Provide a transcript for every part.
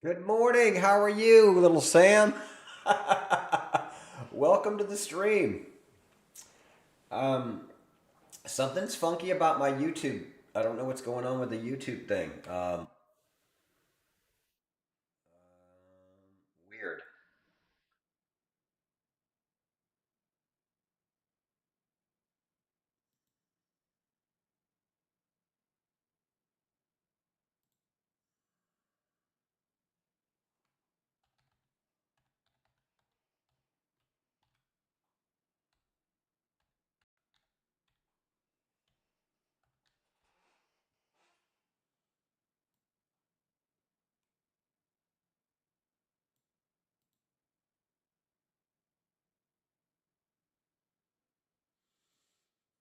Good morning. How are you, little Sam? Welcome to the stream. Um, Something's funky about my YouTube. I don't know what's going on with the YouTube thing. Weird.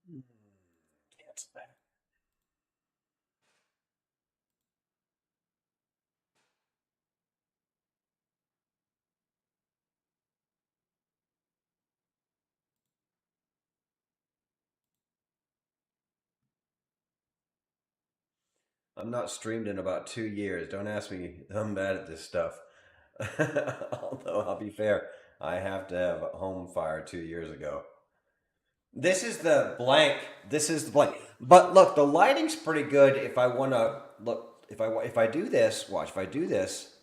Hmm, Cancel that. I'm not streamed in about 2 years. Don't ask me. I'm bad at this stuff. Although I'll be fair, I have to have a home fire 2 years ago. This is the blank. This is the blank. But look, the lighting's pretty good. If I want to look, if I do this, watch. If I do this,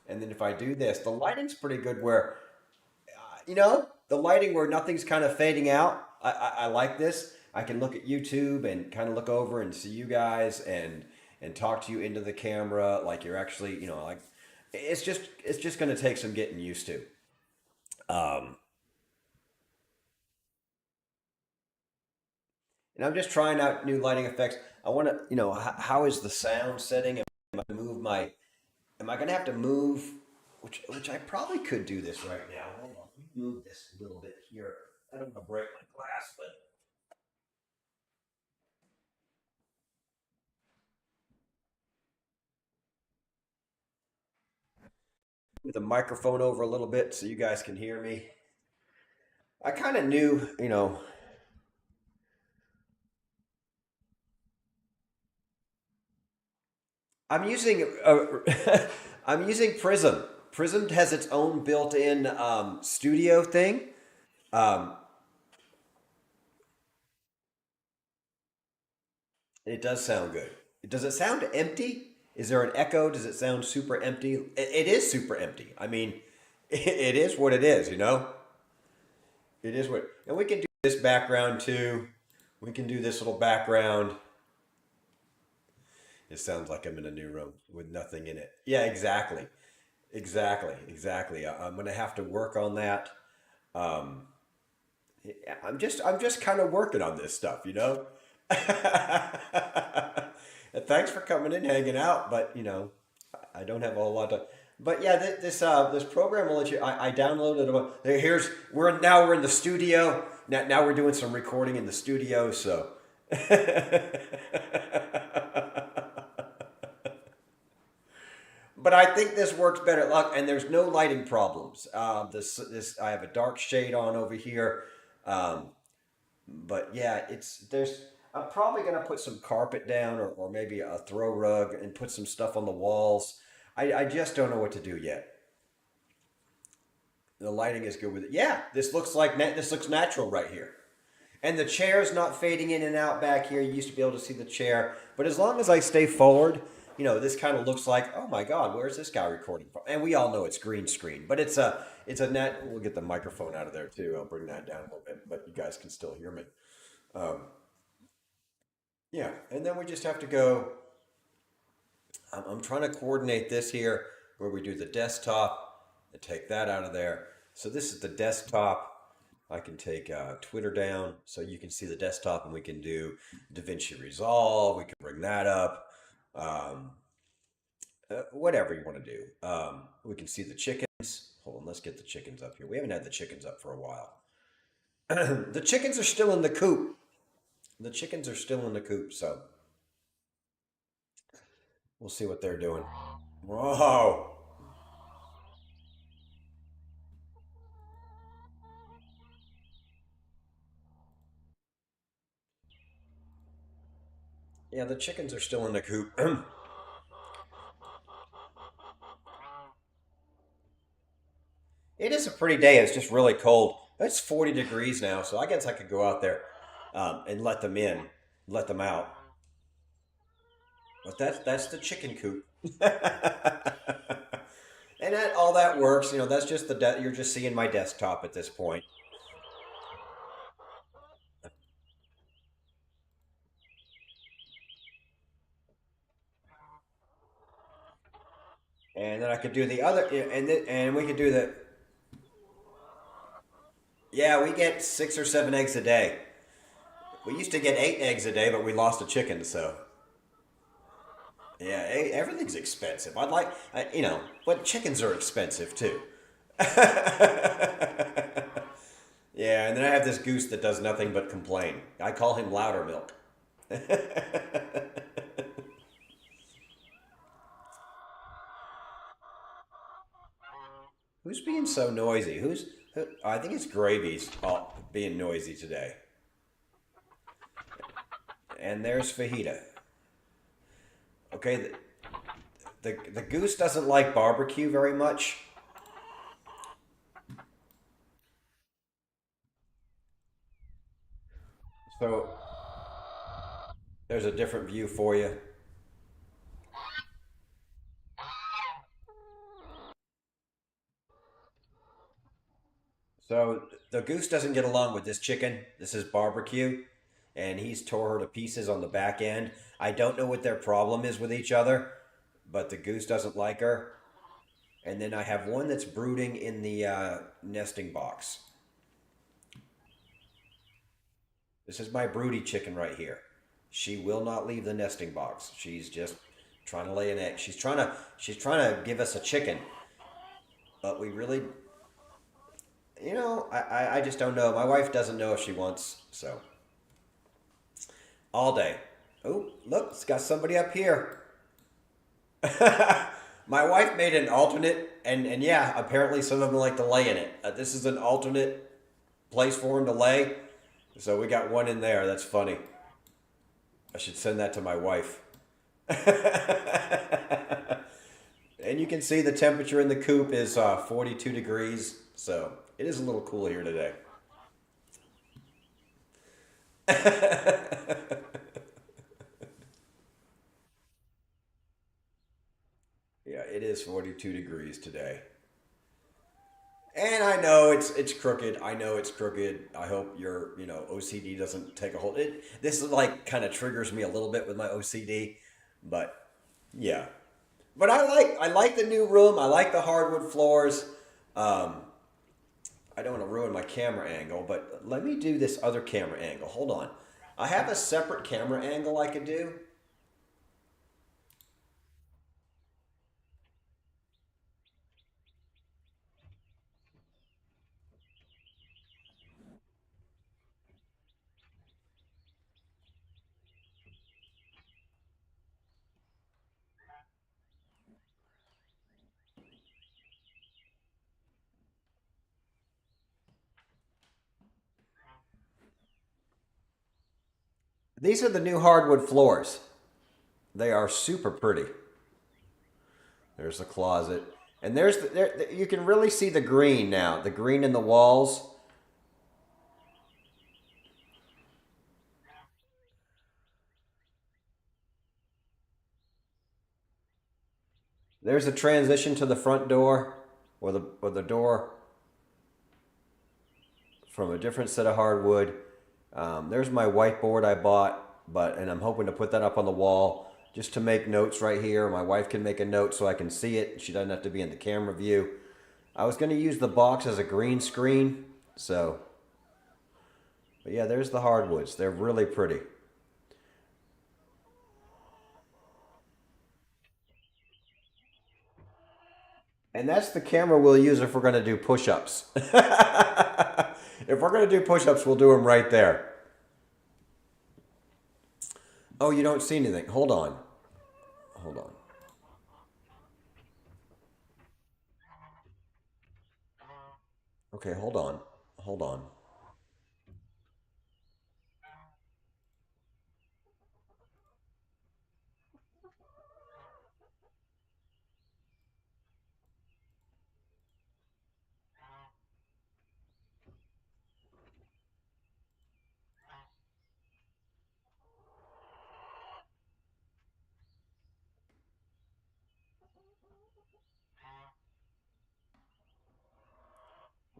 and then if I do this, the lighting's pretty good. Where the lighting where nothing's kind of fading out. I like this. I can look at YouTube and kind of look over and see you guys and talk to you into the camera like you're actually like it's just going to take some getting used to. Um, and I'm just trying out new lighting effects. I want to, how is the sound setting? I move my? Am I going to have to move? Which I probably could do this right now. Hold on, let me move this a little bit here. I don't want to break my glass, but with the microphone over a little bit so you guys can hear me. I kind of knew, I'm using I'm using Prism. Prism has its own built-in studio thing. Um, it does sound good. Does it sound empty? Is there an echo? Does it sound super empty? It is super empty. I mean, it is what it is. It is what. And we can do this background too. We can do this little background. It sounds like I'm in a new room with nothing in it. Yeah, exactly. Exactly. I'm gonna have to work on that. Um, I'm just kind of working on this stuff. And thanks for coming in, hanging out. But I don't have a whole lot to. But yeah, this program will let you. I downloaded it. Here's we're in the studio. Now we're doing some recording in the studio. So. But I think this works better. Look, and there's no lighting problems. This I have a dark shade on over here. Um, but yeah, it's there's. I'm probably gonna put some carpet down or maybe a throw rug and put some stuff on the walls. I just don't know what to do yet. The lighting is good with it. Yeah, this looks natural right here. And the chair's not fading in and out back here. You used to be able to see the chair, but as long as I stay forward, this kind of looks like, oh my God, where's this guy recording from? And we all know it's green screen, but it's a net. We'll get the microphone out of there too. I'll bring that down a little bit, but you guys can still hear me. Um, yeah, and then we just have to go. I'm trying to coordinate this here where we do the desktop and take that out of there. So this is the desktop. I can take Twitter down so you can see the desktop and we can do DaVinci Resolve. We can bring that up. Um, whatever you want to do. We can see the chickens. Hold on, let's get the chickens up here. We haven't had the chickens up for a while. The chickens are still in the coop. The chickens are still in the coop, so we'll see what they're doing. Whoa. Yeah, the chickens are still in the coop. It is a pretty day. It's just really cold. It's 40 degrees now, so I guess I could go out there and let them in, let them out. But that's the chicken coop. And that all that works. That's just you're just seeing my desktop at this point. And then I could do the other, and we could do the. Yeah, we get 6 or 7 eggs a day. We used to get 8 eggs a day, but we lost a chicken, so yeah, everything's expensive. But chickens are expensive too. Yeah, and then I have this goose that does nothing but complain. I call him Loudermilk. Who's being so noisy? I think it's Gravy's being noisy today. And there's Fajita. Okay, the goose doesn't like barbecue very much. So there's a different view for you. So the goose doesn't get along with this chicken. This is barbecue, and he's tore her to pieces on the back end. I don't know what their problem is with each other, but the goose doesn't like her. And then I have one that's brooding in the nesting box. This is my broody chicken right here. She will not leave the nesting box. She's just trying to lay an egg. She's trying to give us a chicken, but we really, I just don't know. My wife doesn't know if she wants, so all day. Oh, look, it's got somebody up here. My wife made an alternate, and yeah, apparently some of them like to lay in it. This is an alternate place for him to lay, so we got one in there. That's funny. I should send that to my wife. And you can see the temperature in the coop is 42 degrees, so it is a little cool here today. Yeah, it is 42 degrees today. And I know it's crooked. I know it's crooked. I hope your OCD doesn't take a hold. This is like kind of triggers me a little bit with my OCD, but yeah. But I like the new room. I like the hardwood floors. Um, I don't want to ruin my camera angle, but let me do this other camera angle. Hold on. I have a separate camera angle I could do. These are the new hardwood floors. They are super pretty. There's the closet. And you can really see the green now. The green in the walls. There's a transition to the front door, or the door from a different set of hardwood. There's my whiteboard I bought, and I'm hoping to put that up on the wall just to make notes right here. My wife can make a note so I can see it. She doesn't have to be in the camera view. I was going to use the box as a green screen, so. But yeah, there's the hardwoods. They're really pretty. And that's the camera we'll use if we're going to do push-ups. If we're going to do push-ups, we'll do them right there. Oh, you don't see anything. Hold on. Hold on. Okay, hold on. Hold on.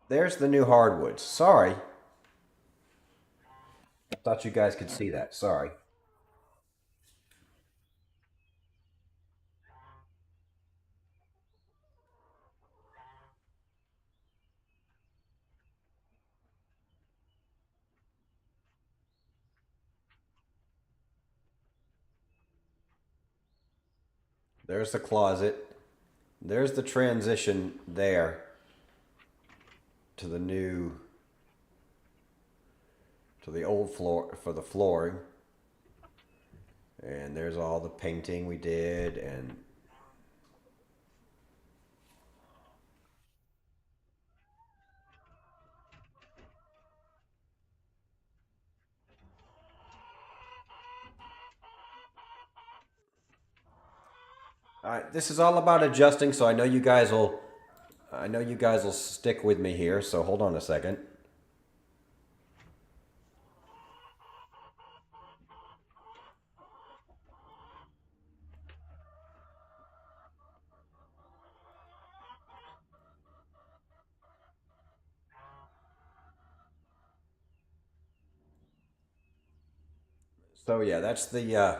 There's the new hardwoods. Sorry, I thought you guys could see that. Sorry. There's the closet. There's the transition there to the new to the old floor for the flooring. And there's all the painting we did and all right, this is all about adjusting, so I know you guys will stick with me here, so hold on a second. So yeah, that's the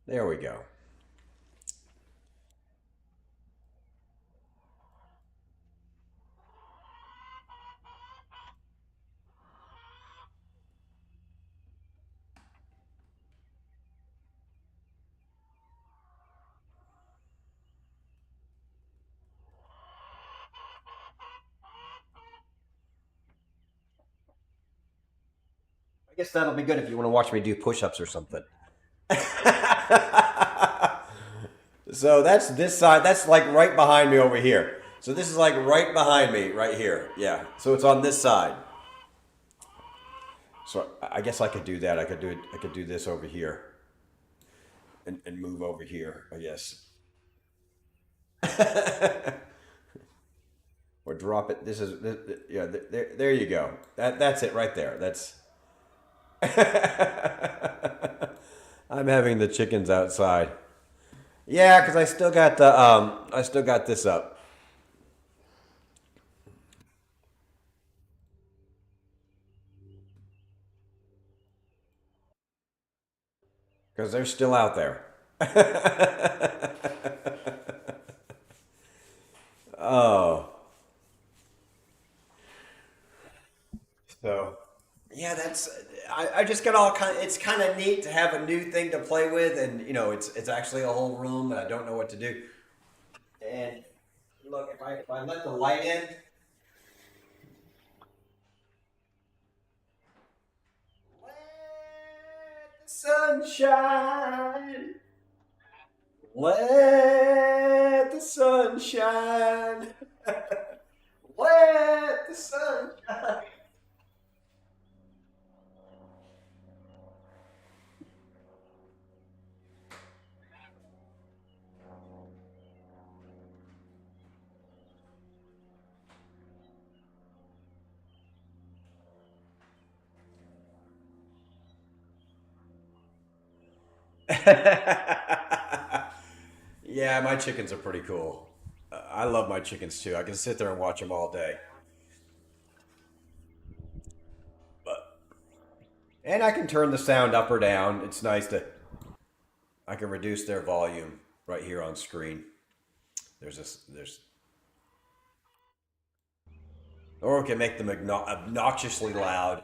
there we go. I guess that'll be good if you want to watch me do push-ups or something. So that's this side. That's like right behind me over here. So this is like right behind me, right here. Yeah. So it's on this side. So I guess I could do that. I could do it. I could do this over here and move over here. I guess. Or drop it. Yeah. There you go. That's it right there. That's. I'm having the chickens outside. Yeah, because I still got this up because they're still out there. Oh, so yeah, I just got all kind. It's kind of neat to have a new thing to play with, and it's actually a whole room, and I don't know what to do. And look, if I let the light in, let the sun shine, let the sun shine, let the sun. Yeah, my chickens are pretty cool. I love my chickens too. I can sit there and watch them all day. But and I can turn the sound up or down. It's nice to I can reduce their volume right here on screen. There's or we can make them obnoxiously loud.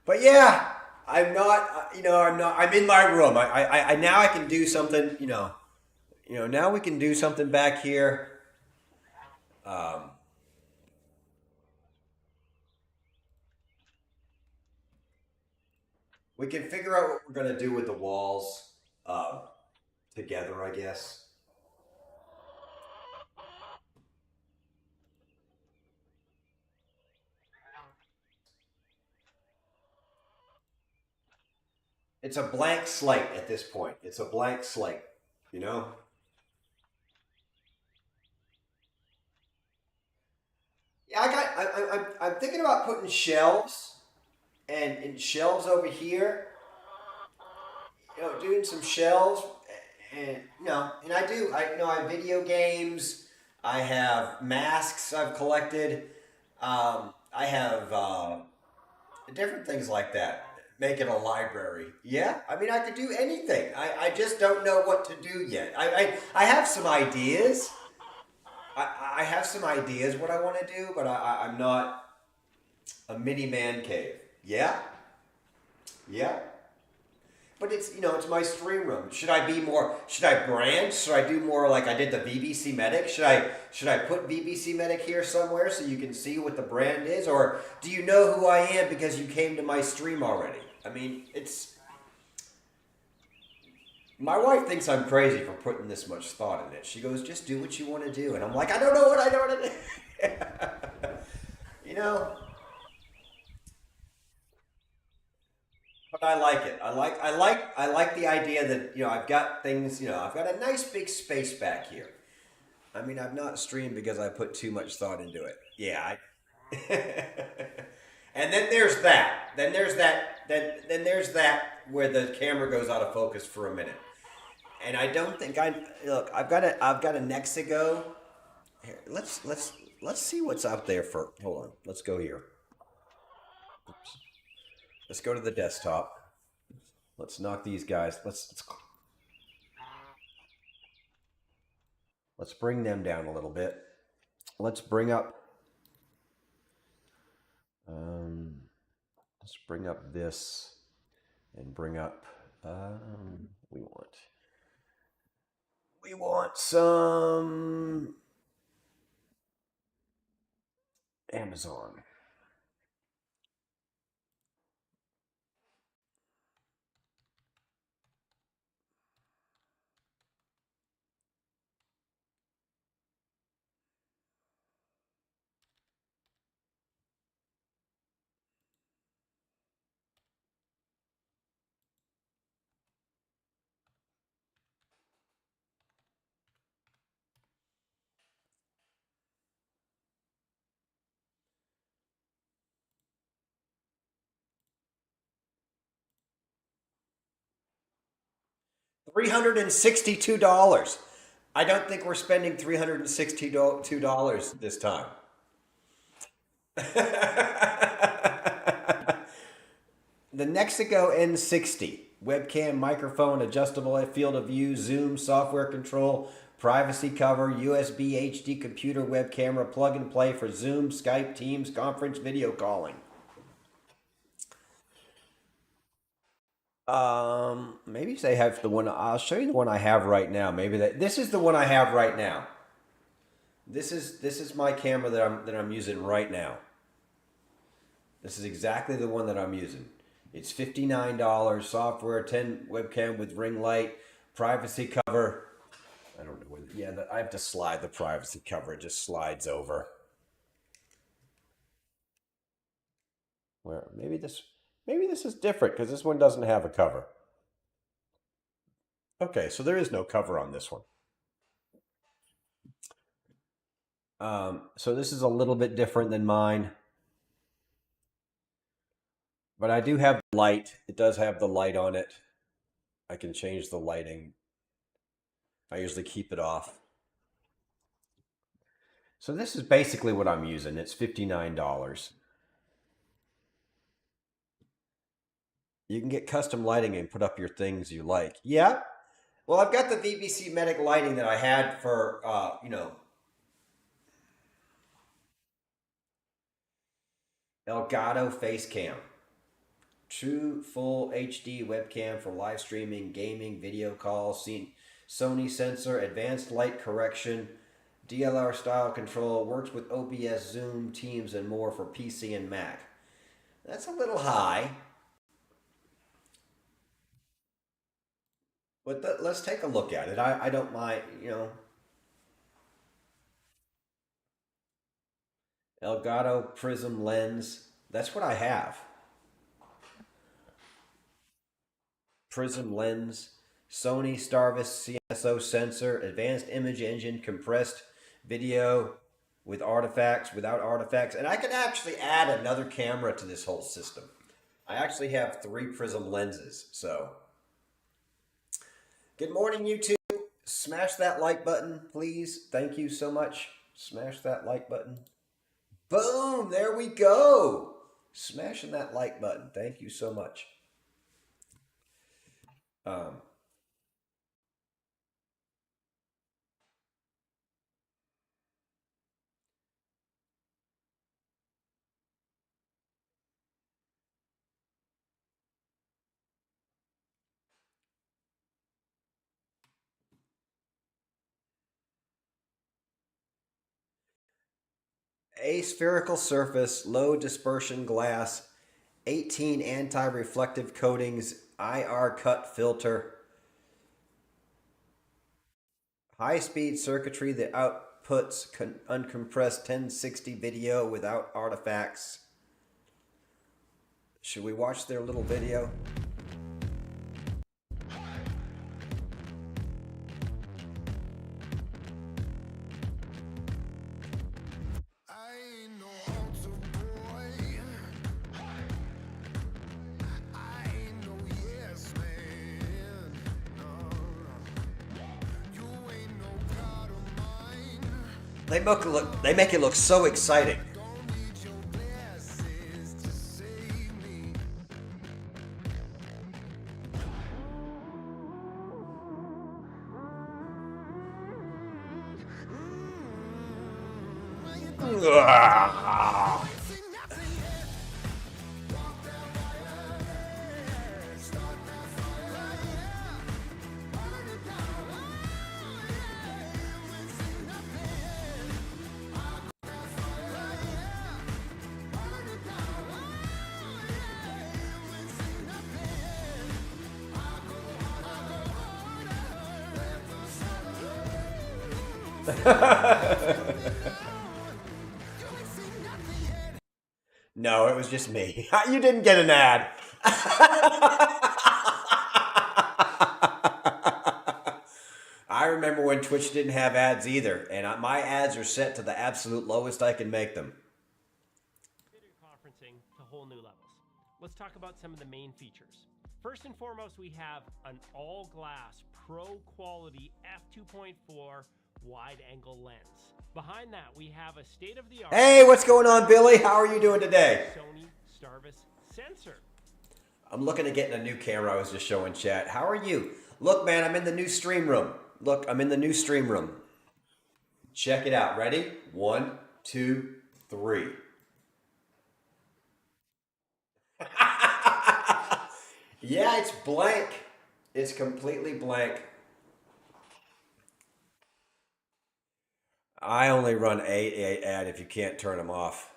But yeah, I'm not. I'm not. I'm in my room. I now I can do something. Now we can do something back here. Um, we can figure out what we're gonna do with the walls together, I guess. it's a blank slate at this point. It's a blank slate, you know. Yeah, I'm thinking about putting shelves and shelves over here. Doing some shelves, and and I have video games. I have masks I've collected. I have different things like that. Make it a library. Yeah, I mean, I could do anything. I just don't know what to do yet. I have some ideas. I have some ideas what I want to do, but I'm not a mini man cave. Yeah, yeah. But it's my stream room. Should I be more? Should I brand? Should I do more like I did the BBC Medic? Should I put BBC Medic here somewhere so you can see what the brand is, or do you know who I am because you came to my stream already? I mean, it's my wife thinks I'm crazy for putting this much thought in it. She goes, "Just do what you want to do," and I'm like, "I don't know what I want to do." you know. But I like it. I like the idea that I've got things. I've got a nice big space back here. I mean, I've not streamed because I put too much thought into it. Yeah. And then there's that. Then there's that. Then there's that where the camera goes out of focus for a minute. And I don't think I look. I've got a Nexigo. Here, let's see what's out there for. Hold on. Let's go here. Let's go to the desktop. Let's knock these guys. Let's bring them down a little bit. Let's bring up. Um, let's bring up this and bring up. We want some Amazon. $362. I don't think we're spending $362 this time. The Nexigo N60 webcam, microphone, adjustable field of view, zoom, software control, privacy cover, USB HD computer web camera, plug and play for Zoom, Skype, Teams, conference, video calling. Maybe they have the one. I'll show you the one I have right now. Maybe this is the one I have right now. This is my camera that I'm using right now. This is exactly the one that I'm using. It's $59, software, 10 webcam with ring light, privacy cover. I don't know where. Yeah, I have to slide the privacy cover. It just slides over. Where maybe this is different because this one doesn't have a cover. Okay, so there is no cover on this one. So this is a little bit different than mine, but I do have the light. It does have the light on it. I can change the lighting. I usually keep it off. So this is basically what I'm using. It's $59. You can get custom lighting and put up your things you like. Yeah. Well, I've got the BBC Medic lighting that I had for Elgato face cam. True full HD webcam for live streaming, gaming, video calls, Sony sensor, advanced light correction, DLR style control, works with OBS, Zoom, Teams, and more for PC and Mac. That's a little high, but let's take a look at it. I don't mind. Elgato Prism lens. That's what I have. prism lens, Sony Starvis CSO sensor, advanced image engine, compressed video with artifacts, without artifacts. And I can actually add another camera to this whole system. I actually have 3 prism lenses. So, good morning, YouTube. Smash that like button, please. Thank you so much. Smash that like button. Boom, there we go. Smashing that like button. Thank you so much. Um, Aspherical surface, low dispersion glass, 18 anti-reflective coatings, IR cut filter, high-speed circuitry that outputs uncompressed 1060 video without artifacts. Should we watch their little video? They make it look so exciting. No, it was just me. You didn't get an ad. I remember when Twitch didn't have ads either, and my ads are set to the absolute lowest I can make them. Video conferencing to whole new levels. Let's talk about some of the main features. First and foremost, we have an all-glass, pro-quality f2.4 wide-angle lens. Behind that, we have a state-of-the-art... Hey, what's going on, Billy? How are you doing today? Sony Starvis sensor. I'm looking at getting a new camera. I was just showing chat. How are you? Look, man, I'm in the new stream room. Look, I'm in the new stream room. Check it out. Ready? 1, 2, 3. Yeah, it's blank. It's completely blank. I only run a ad if you can't turn them off.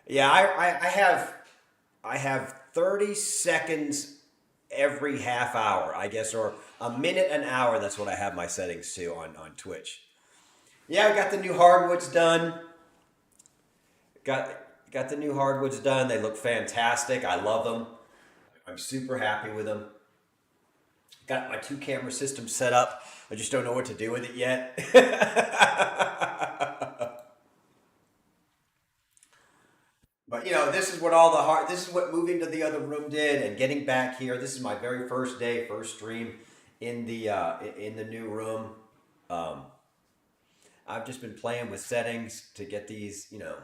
Yeah, I have 30 seconds every half hour, I guess, or a minute an hour. That's what I have my settings to on Twitch. Yeah, I got the new hardwoods done. Got the new hardwoods done. They look fantastic. I love them. I'm super happy with them. Got my 2 camera system set up. I just don't know what to do with it yet. But you know, this is what moving to the other room did, and getting back here. This is my very first day, first stream in the new room. I've just been playing with settings to get these, you know,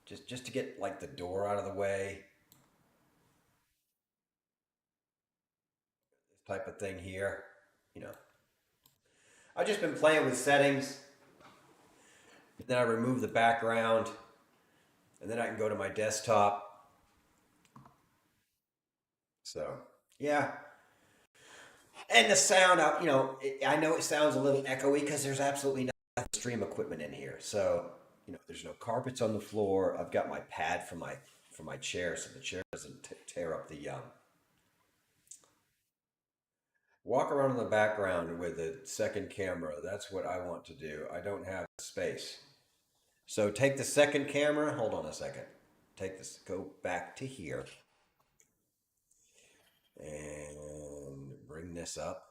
just to get like the door out of the way. This type of thing here, you know. I've just been playing with settings. Then I remove the background, and then I can go to my desktop. So, yeah. And the sound, you know, I know it sounds a little echoey because there's absolutely no stream equipment in here. So, you know, there's no carpets on the floor. I've got my pad for my chair, so the chair doesn't tear up the walk around in the background with the second camera. That's what I want to do. I don't have space. So take the second camera. Hold on a second. Take this. Go back to here. And bring this up.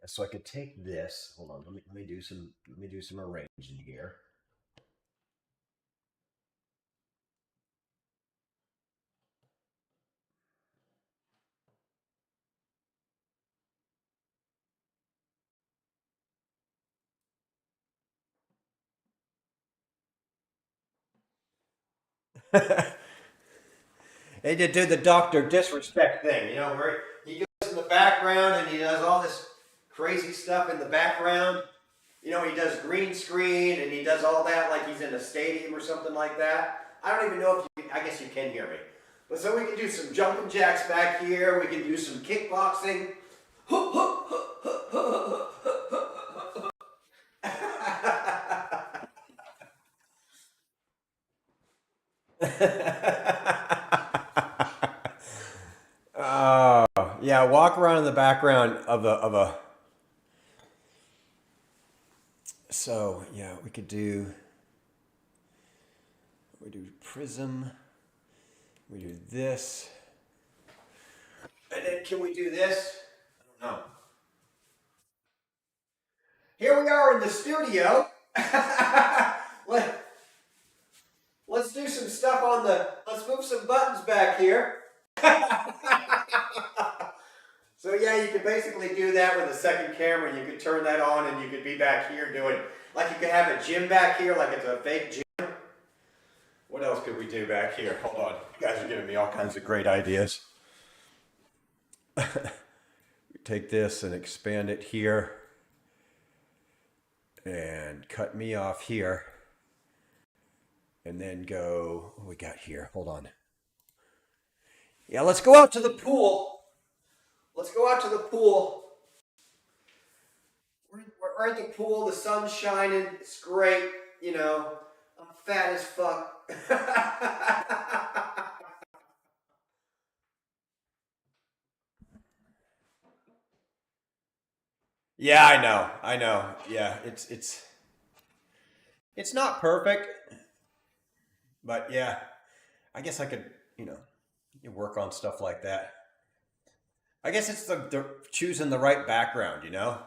So I could take this. Hold on. Let me do some arranging here. They did do the Doctor Disrespect thing, you know, where he goes in the background and he does all this crazy stuff in the background. You know, he does green screen and he does all that like he's in a stadium or something like that. I don't even know if you, I guess you can hear me. But so we can do some jumping jacks back here. We can do some kickboxing. Oh, yeah, walk around in the background of a. So yeah, we do prism, we do this, and then can we do this? I don't know. Here we are in the studio. Let, let's do some stuff on the. Let's move some buttons back here. So yeah, you could basically do that with a second camera. You could turn that on and you could be back here doing, like you could have a gym back here, like it's a fake gym. What else could we do back here? Hold on. You guys are giving me all kinds of great ideas. Take this and expand it here. And cut me off here. And then go, what we got here? Hold on. Yeah, let's go out to the pool. Let's go out to the pool. We're at the pool. The sun's shining. It's great. You know, I'm fat as fuck. Yeah, I know. I know. Yeah, it's not perfect, but yeah, I guess I could, you know, work on stuff like that. I guess it's the choosing the right background, you know.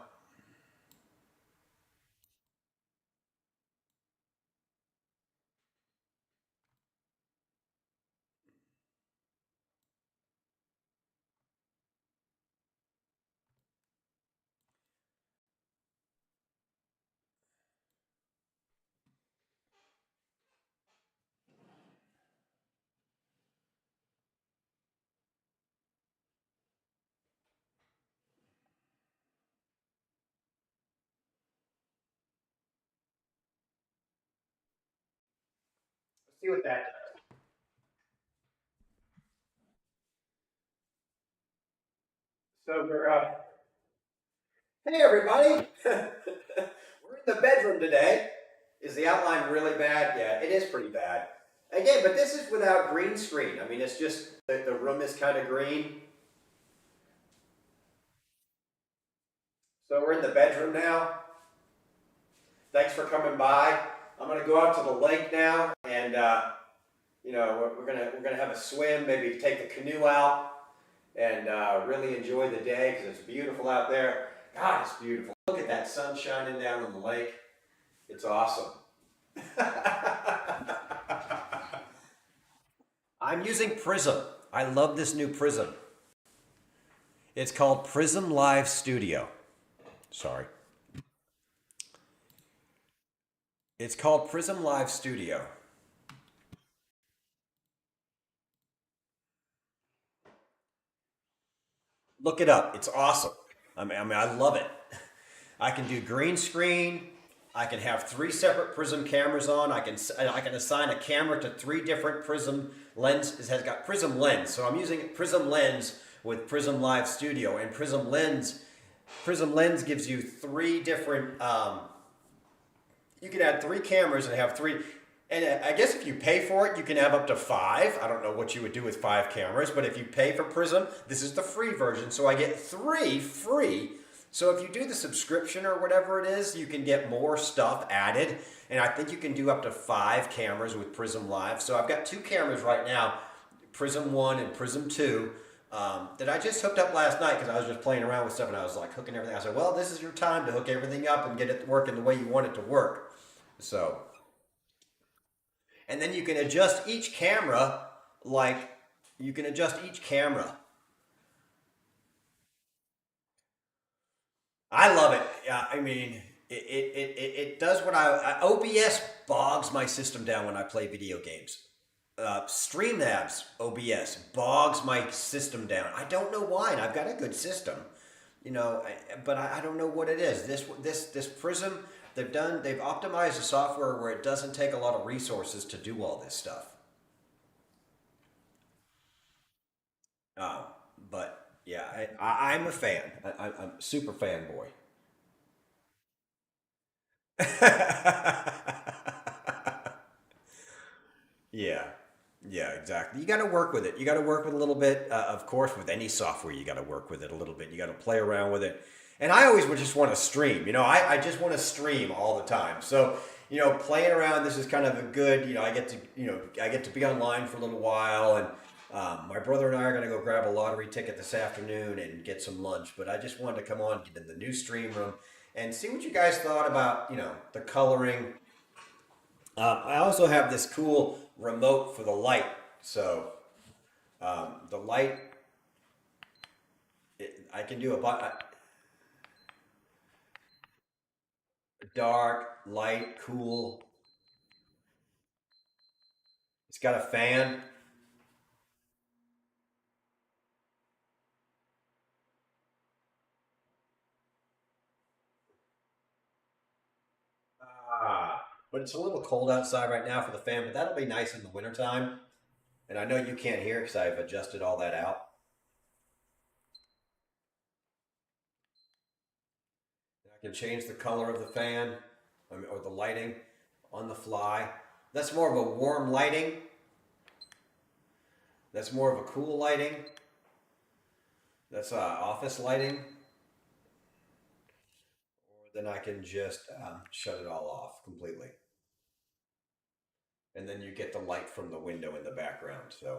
Let's see what that does. So hey everybody, we're in the bedroom today. Is the outline really bad? Yeah, it is pretty bad. Again, but this is without green screen. I mean, it's just the room is kind of green. So we're in the bedroom now. Thanks for coming by. I'm gonna go out to the lake now, and you know we're gonna have a swim. Maybe take the canoe out and really enjoy the day because it's beautiful out there. God, it's beautiful. Look at that sun shining down on the lake. It's awesome. I'm using Prism. I love this new Prism. It's called Prism Live Studio. Sorry. It's called Prism Live Studio. Look it up. It's awesome. I love it. I can do green screen. I can have three separate Prism cameras on. I can assign a camera to three different Prism lens. It has got Prism Lens, so I'm using Prism Lens with Prism Live Studio, and Prism Lens gives you three different. You can add three cameras and have three. And I guess if you pay for it, you can have up to five. I don't know what you would do with five cameras, but if you pay for Prism, this is the free version. So I get three free So if you do the subscription or whatever it is, you can get more stuff added, and I think you can do up to 5 cameras with Prism Live. So I've got 2 cameras right now, Prism One and Prism Two, that I just hooked up last night because I was just playing around with stuff and I was like hooking everything. I said, "Well, this is your time to hook everything up and get it working the way you want it to work." So, and then you can adjust each camera, like you can adjust each camera. I love it. Yeah, I mean, it does what OBS bogs my system down when I play video games. StreamLabs OBS bogs my system down. I don't know why, and I've got a good system, but I don't know what it is. This Prism, they've optimized the software where it doesn't take a lot of resources to do all this stuff. Uh, but yeah, I'm a fan. I'm a super fanboy. Yeah, yeah, exactly. You got to work with it. You got to work with a little bit, of course, with any software. You got to work with it a little bit. You got to play around with it. And I always would just want to stream. I just want to stream all the time. So, playing around. This is kind of a good. I get to be online for a little while, and my brother and I are going to go grab a lottery ticket this afternoon and get some lunch. But I just wanted to come on, get in the new stream room, and see what you guys thought about the coloring. I also have this cool remote for the light. So the light, I can do dark, light, cool. It's got a fan. But it's a little cold outside right now for the fan, but that'll be nice in the wintertime. And I know you can't hear because I've adjusted all that out. And I can change the color of the fan, or the lighting on the fly. That's more of a warm lighting. That's more of a cool lighting. That's office lighting. Or then I can just shut it all off completely. And then you get the light from the window in the background. There's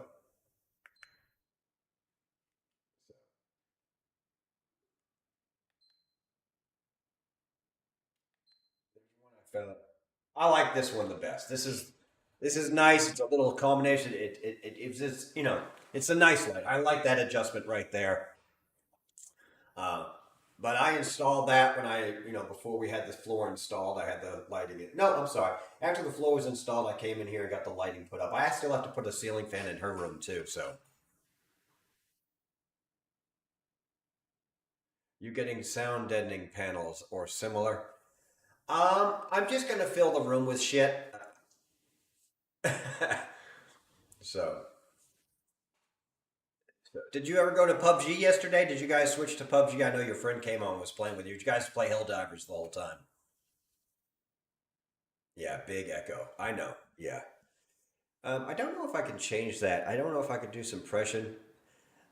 one I found. I like this one the best. This is nice. It's a little combination. It's just, it's a nice light. I like that adjustment right there. Uh, but I installed that when before we had the floor installed, I had the lighting in. No, I'm sorry. After the floor was installed, I came in here and got the lighting put up. I still have to put a ceiling fan in her room too. So you getting sound deadening panels or similar? I'm just gonna fill the room with shit. So, did you ever go to PUBG yesterday? Did you guys switch to PUBG? I know your friend came on and was playing with you. Did you guys play Helldivers the whole time? Yeah, big echo. I know. Yeah. I don't know if I can change that. I don't know if I could do suppression.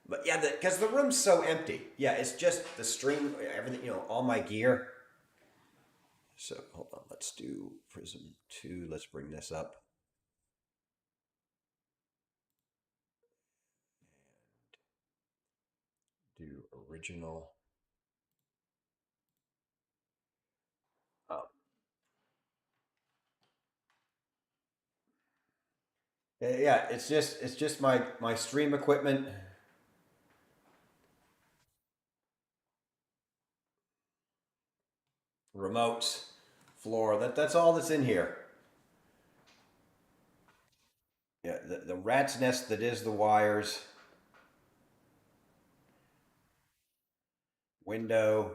But yeah, because the room's so empty. Yeah, it's just the stream, everything, all my gear. So hold on, let's do Prism 2. Let's bring this up. Do original. Oh. Yeah, it's just my stream equipment, remotes, floor. That's all that's in here. Yeah, the rat's nest that is the wires, window,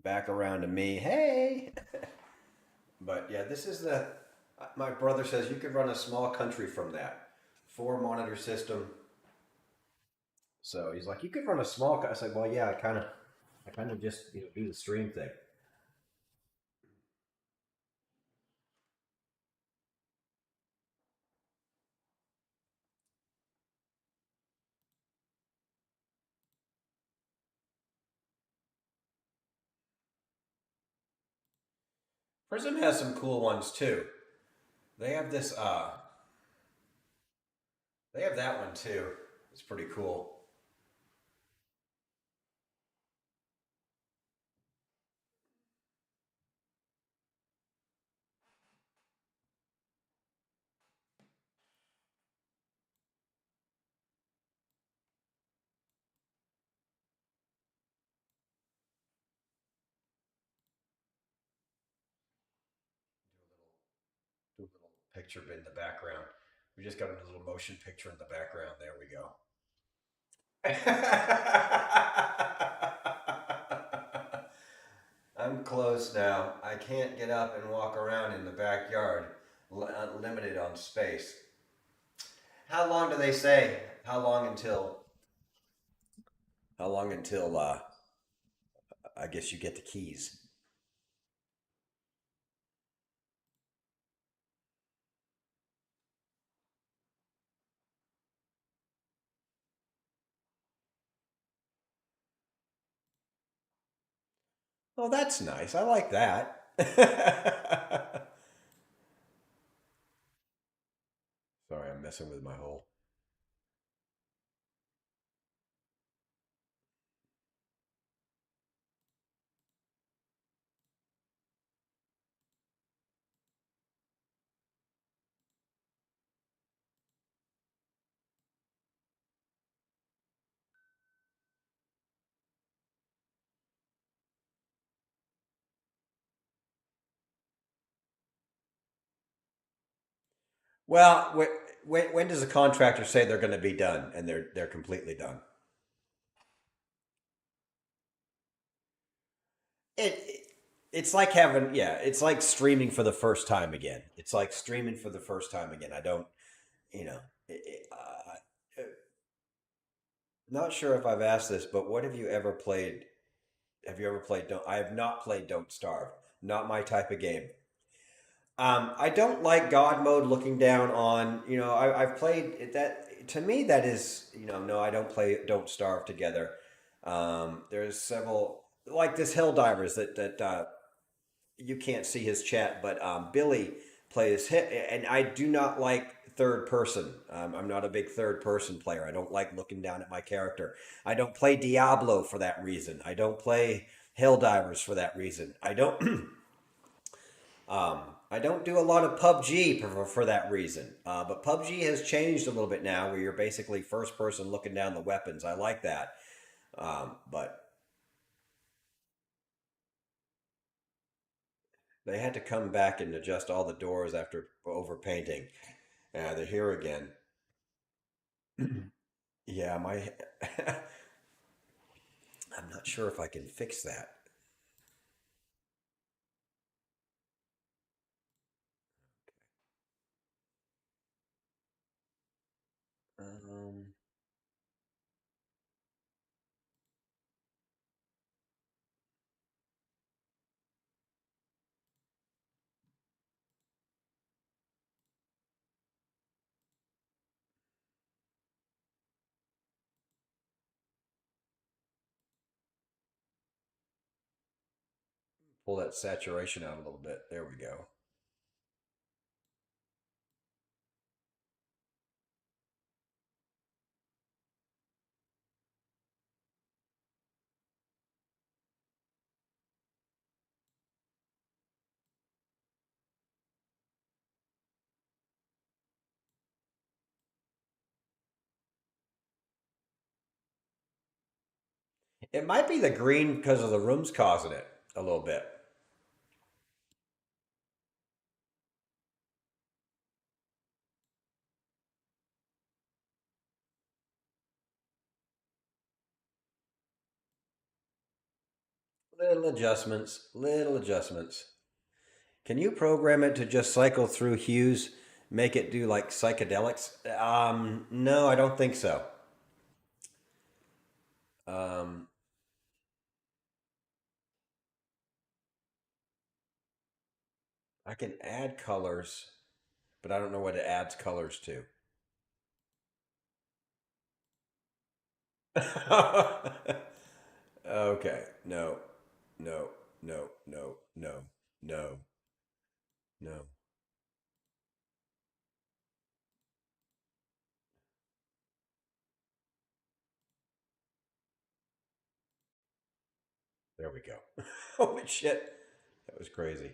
back around to me. Hey. But yeah, this is the. My brother says you could run a small country from that, 4 monitor system. So he's like, you could run a small. I said, well, yeah, I kind of just do the stream thing. Prism has some cool ones too. They have this. They have that one too. It's pretty cool. Do a little picture in the background. We just got a little motion picture in the background. There we go. I'm close now. I can't get up and walk around in the backyard, limited on space. How long do they say? How long until? How long until? I guess you get the keys. Oh, that's nice. I like that. Sorry, I'm messing with my whole. Well, when does a contractor say they're going to be done and they're completely done? It's like having, yeah, it's like streaming for the first time again. It's like streaming for the first time again. I don't, you know, not sure if I've asked this, but what have you ever played? Have you ever played? Don't I have not played Don't Starve. Not my type of game. I don't like God mode. Looking down on, I've played that. To me, that is, no, I don't play Don't Starve together. There's several like this Helldivers that you can't see his chat, but Billy plays hit, and I do not like third person. I'm not a big third person player. I don't like looking down at my character. I don't play Diablo for that reason. I don't play Helldivers for that reason. I don't. I don't do a lot of PUBG for that reason. But PUBG has changed a little bit now, where you're basically first person looking down the weapons. I like that. But they had to come back and adjust all the doors after overpainting. They're here again. Yeah, my. I'm not sure if I can fix that. Um, pull that saturation out a little bit. There we go. It might be the green because of the rooms causing it a little bit. Little adjustments, little adjustments. Can you program it to just cycle through hues, make it do like psychedelics? No, I don't think so. Um, I can add colors, but I don't know what it adds colors to. Okay, no, no, no, no, no, no. No. There we go. Holy shit. That was crazy.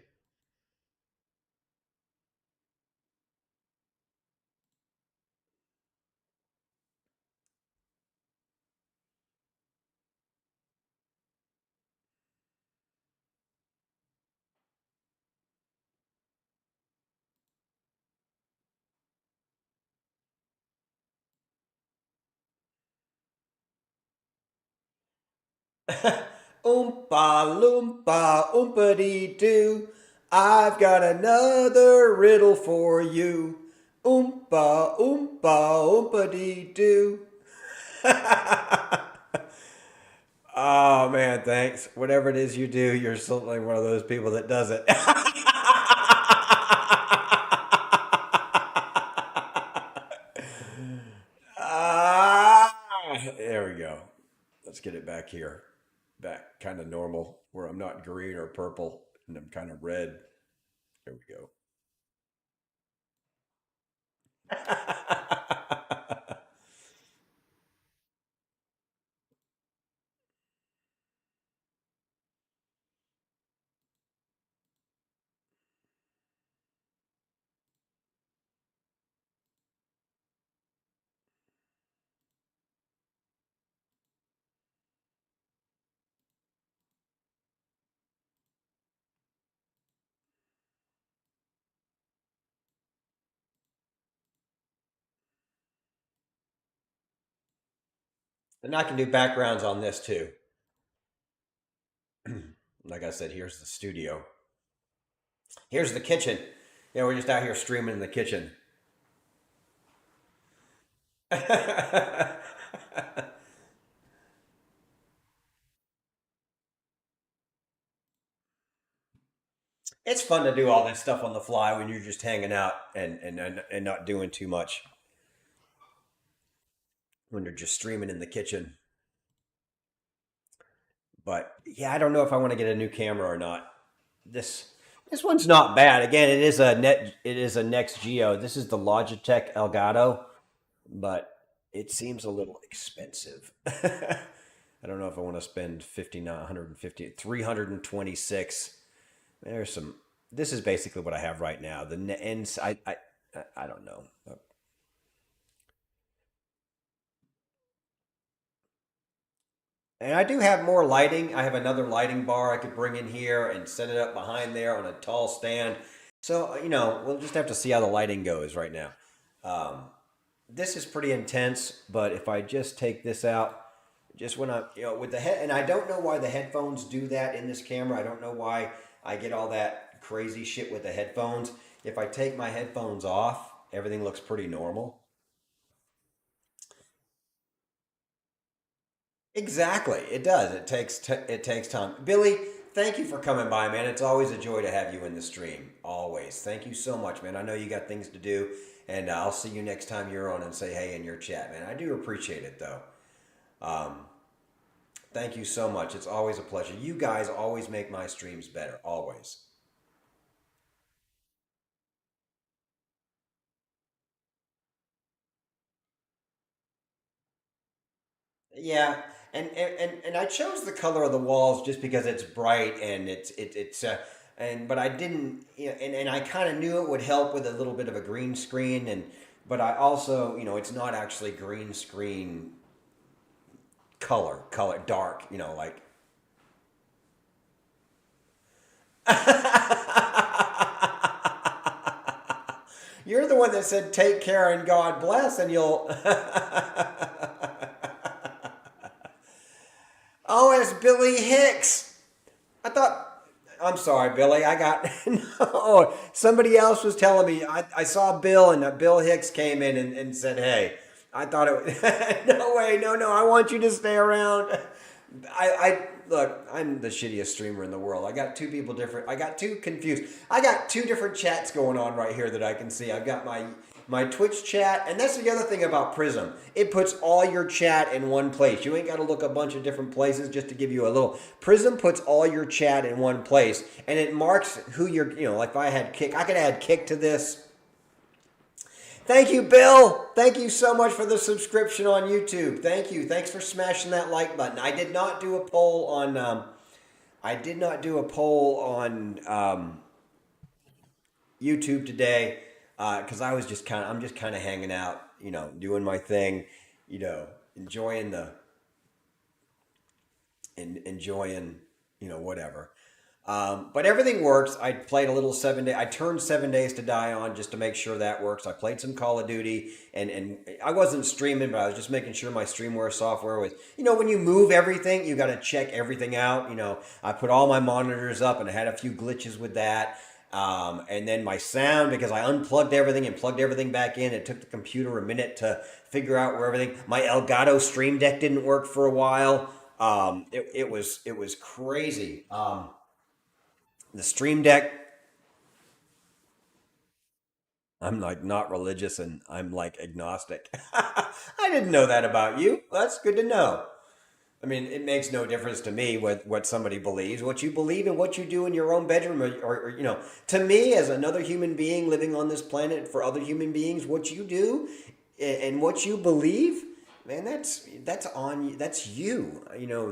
Oompa loompa oompa dee doo. I've got another riddle for you. Oompa oompa oompa dee doo. Oh man, thanks. Whatever it is you do, you're certainly one of those people that does it. Ah, there we go. Let's get it back here. Back kind of normal where I'm not green or purple and I'm kind of red. There we go. And I can do backgrounds on this too. Like I said, here's the studio. Here's the kitchen. Yeah, we're just out here streaming in the kitchen. It's fun to do all this stuff on the fly when you're just hanging out and not doing too much. When you're just streaming in the kitchen. But yeah, I don't know if I want to get a new camera or not. This this one's not bad. Again, it is a Next Geo. This is the Logitech Elgato, but it seems a little expensive. I don't know if I want to spend 150 326. There's some. This is basically what I have right now. The ends. I don't know. And I do have more lighting. I have another lighting bar I could bring in here and set it up behind there on a tall stand. So, we'll just have to see how the lighting goes right now. Um, this is pretty intense, but if I just take this out, just when I, with the head, and I don't know why the headphones do that in this camera. I don't know why I get all that crazy shit with the headphones. If I take my headphones off, everything looks pretty normal. Exactly, it does. It takes time. Billy, thank you for coming by, man. It's always a joy to have you in the stream. Always. Thank you so much, man. I know you got things to do, and I'll see you next time you're on and say hey in your chat, man. I do appreciate it though. Um, Thank you so much. It's always a pleasure. You guys always make my streams better. Always. Yeah, and I chose the color of the walls just because it's bright and it's and but I didn't and I kind of knew it would help with a little bit of a green screen and but I also it's not actually green screen color dark like you're the one that said take care and God bless and you'll oh it's Billy Hicks. I thought. I'm sorry, Billy. I got no. Somebody else was telling me. I saw Bill, and Bill Hicks came in and said, "Hey, I thought it. No way, no. I want you to stay around." I look. I'm the shittiest streamer in the world. I got two people different. I got two confused. I got two different chats going on right here that I can see. I've got my my Twitch chat, and that's the other thing about Prism. It puts all your chat in one place. You ain't got to look a bunch of different places just to give you a little. Prism puts all your chat in one place, and it marks who you're, like if I had Kick, I could add Kick to this. Thank you, Bill. Thank you so much for the subscription on YouTube. Thank you. Thanks for smashing that like button. I did not do a poll on, YouTube today because I'm just kind of hanging out, doing my thing, enjoying enjoying, whatever. But everything works. I played a little 7 day. I turned 7 days to die on just to make sure that works. I played some Call of Duty and I wasn't streaming, but I was just making sure my streamware software was, when you move everything, you got to check everything out. I put all my monitors up and I had a few glitches with that. And then my sound, because I unplugged everything and plugged everything back in. It took the computer a minute to figure out where everything, my Elgato Stream Deck didn't work for a while. It was crazy. The Stream Deck, I'm like not religious and I'm like agnostic. I didn't know that about you. That's good to know. I mean, it makes no difference to me what somebody believes. What you believe and what you do in your own bedroom, or to me as another human being living on this planet for other human beings, what you do and what you believe, man, that's on you. That's you.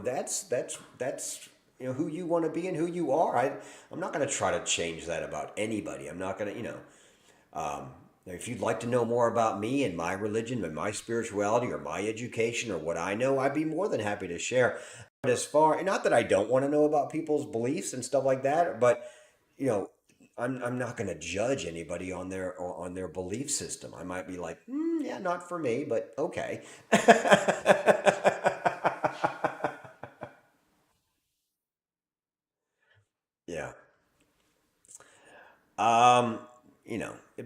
That's who you want to be and who you are. I'm not going to try to change that about anybody. I'm not going to, if you'd like to know more about me and my religion and my spirituality or my education or what I know, I'd be more than happy to share. But not that I don't want to know about people's beliefs and stuff like that, but I'm not going to judge anybody on their belief system. I might be like, yeah, not for me, but okay. Yeah. Um,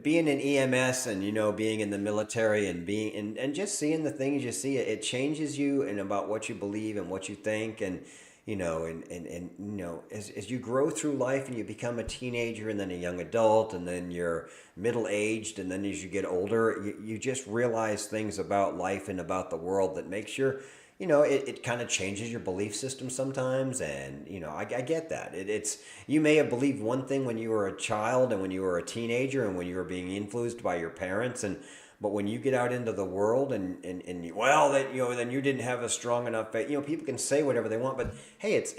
being in EMS and being in the military and being and just seeing the things you see, it changes you and about what you believe and what you think and as you grow through life and you become a teenager and then a young adult and then you're middle aged and then as you get older, you just realize things about life and about the world that makes your it kind of changes your belief system sometimes. And, I get that. You may have believed one thing when you were a child and when you were a teenager and when you were being influenced by your parents. But when you get out into the world then you didn't have a strong enough faith. People can say whatever they want, but hey, it's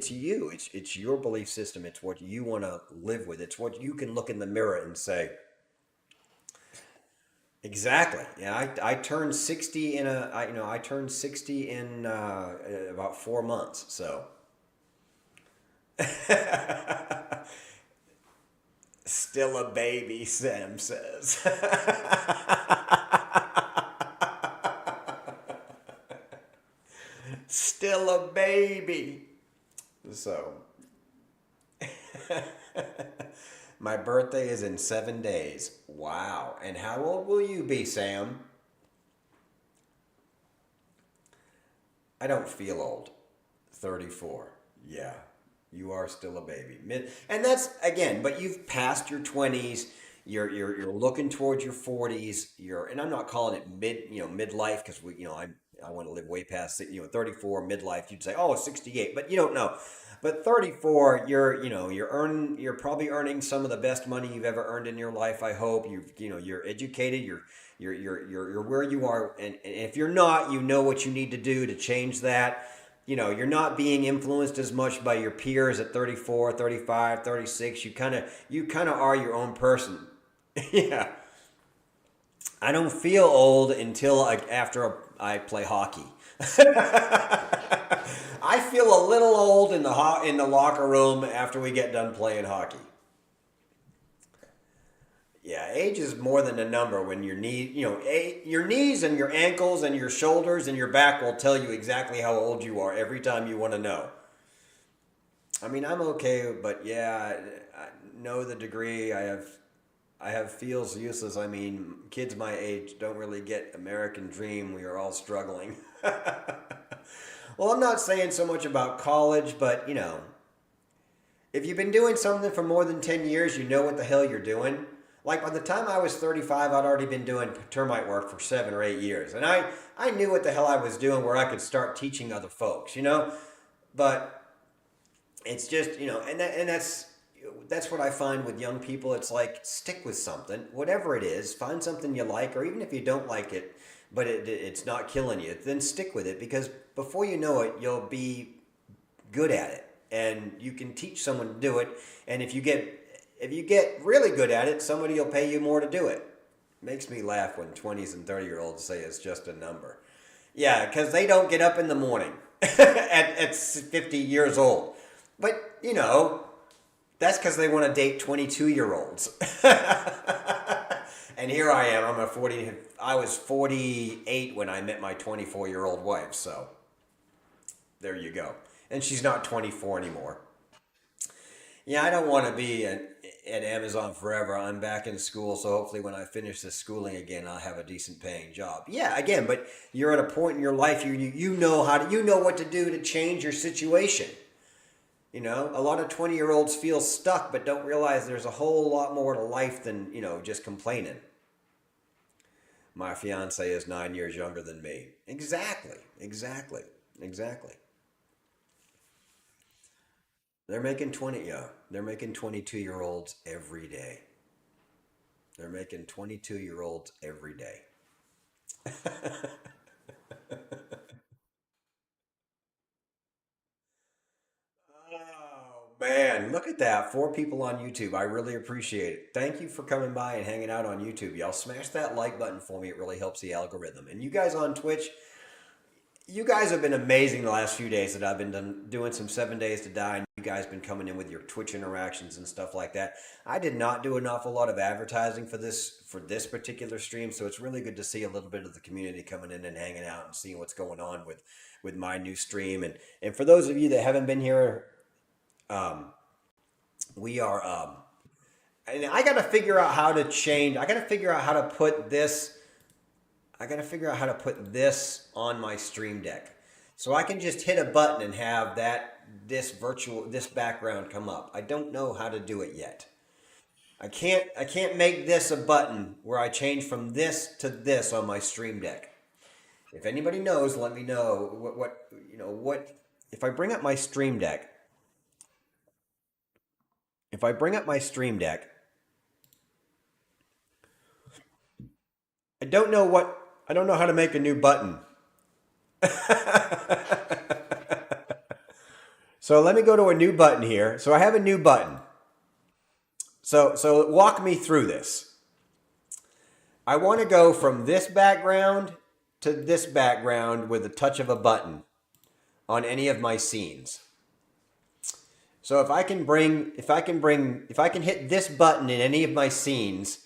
you. It's your belief system. It's what you want to live with. It's what you can look in the mirror and say, exactly. Yeah, I turned 60 I turned 60 in about 4 months. So still a baby, Sam says. Still a baby. So my birthday is in 7 days. Wow. And how old will you be, Sam? I don't feel old. 34. Yeah. You are still a baby. And that's again, but you've passed your 20s. You're looking towards your 40s. And I'm not calling it midlife because I want to live way past 34 midlife. You'd say, "Oh, 68," but you don't know. But 34, you're probably earning some of the best money you've ever earned in your life. I hope you're educated. You're where you are, and if you're not, you know what you need to do to change that. You're not being influenced as much by your peers at 34, 35, 36. You kind of are your own person. Yeah. I don't feel old until after I play hockey. I feel a little old in the locker room after we get done playing hockey. Yeah, age is more than a number when your your knees and your ankles and your shoulders and your back will tell you exactly how old you are every time you want to know. I mean, I'm okay, but yeah, I know the degree I have feels useless. I mean, kids my age don't really get American dream. We are all struggling. Well, I'm not saying so much about college, but if you've been doing something for more than 10 years, you know what the hell you're doing. Like by the time I was 35, I'd already been doing termite work for 7 or 8 years, and I knew what the hell I was doing, where I could start teaching other folks, you know. But it's just, you know, and that's what I find with young people. It's like, stick with something, whatever it is. Find something you like, or even if you don't like it, but it's not killing you, then stick with it, because before you know it, you'll be good at it, and you can teach someone to do it. And if you get really good at it, somebody will pay you more to do it. Makes me laugh when 20s and 30-year-olds say it's just a number. Yeah, because they don't get up in the morning at 50 years old. But, you know, that's because they want to date 22-year-olds. And here I am. I was 48 when I met my 24-year-old wife. So there you go. And she's not 24 anymore. Yeah, I don't want to be at Amazon forever. I'm back in school, so hopefully when I finish this schooling again, I'll have a decent paying job. Yeah, again, but you're at a point in your life, you know you know what to do to change your situation. You know, a lot of 20-year-olds feel stuck, but don't realize there's a whole lot more to life than, you know, just complaining. My fiance is 9 years younger than me. Exactly, exactly, exactly. They're making 22-year-olds every day. They're making 22-year-olds every day. Oh man, look at that. 4 people on YouTube. I really appreciate it. Thank you for coming by and hanging out on YouTube. Y'all smash that like button for me. It really helps the algorithm. And you guys on Twitch, you guys have been amazing the last few days that I've been doing some 7 days to die, and you guys been coming in with your Twitch interactions and stuff like that. I did not do an awful lot of advertising for this particular stream, so it's really good to see a little bit of the community coming in and hanging out and seeing what's going on with my new stream. And for those of you that haven't been here, um, we are and I got to figure out how to change. I got to figure out how to put this I got to figure out how to put this on my stream deck. So I can just hit a button and have this background come up. I don't know how to do it yet. I can't make this a button where I change from this to this on my stream deck. If anybody knows, let me know what if I bring up my stream deck. If I bring up my stream deck, I don't know how to make a new button. So let me go to a new button here. So I have a new button. So walk me through this. I want to go from this background to this background with a touch of a button on any of my scenes. So if I can hit this button in any of my scenes,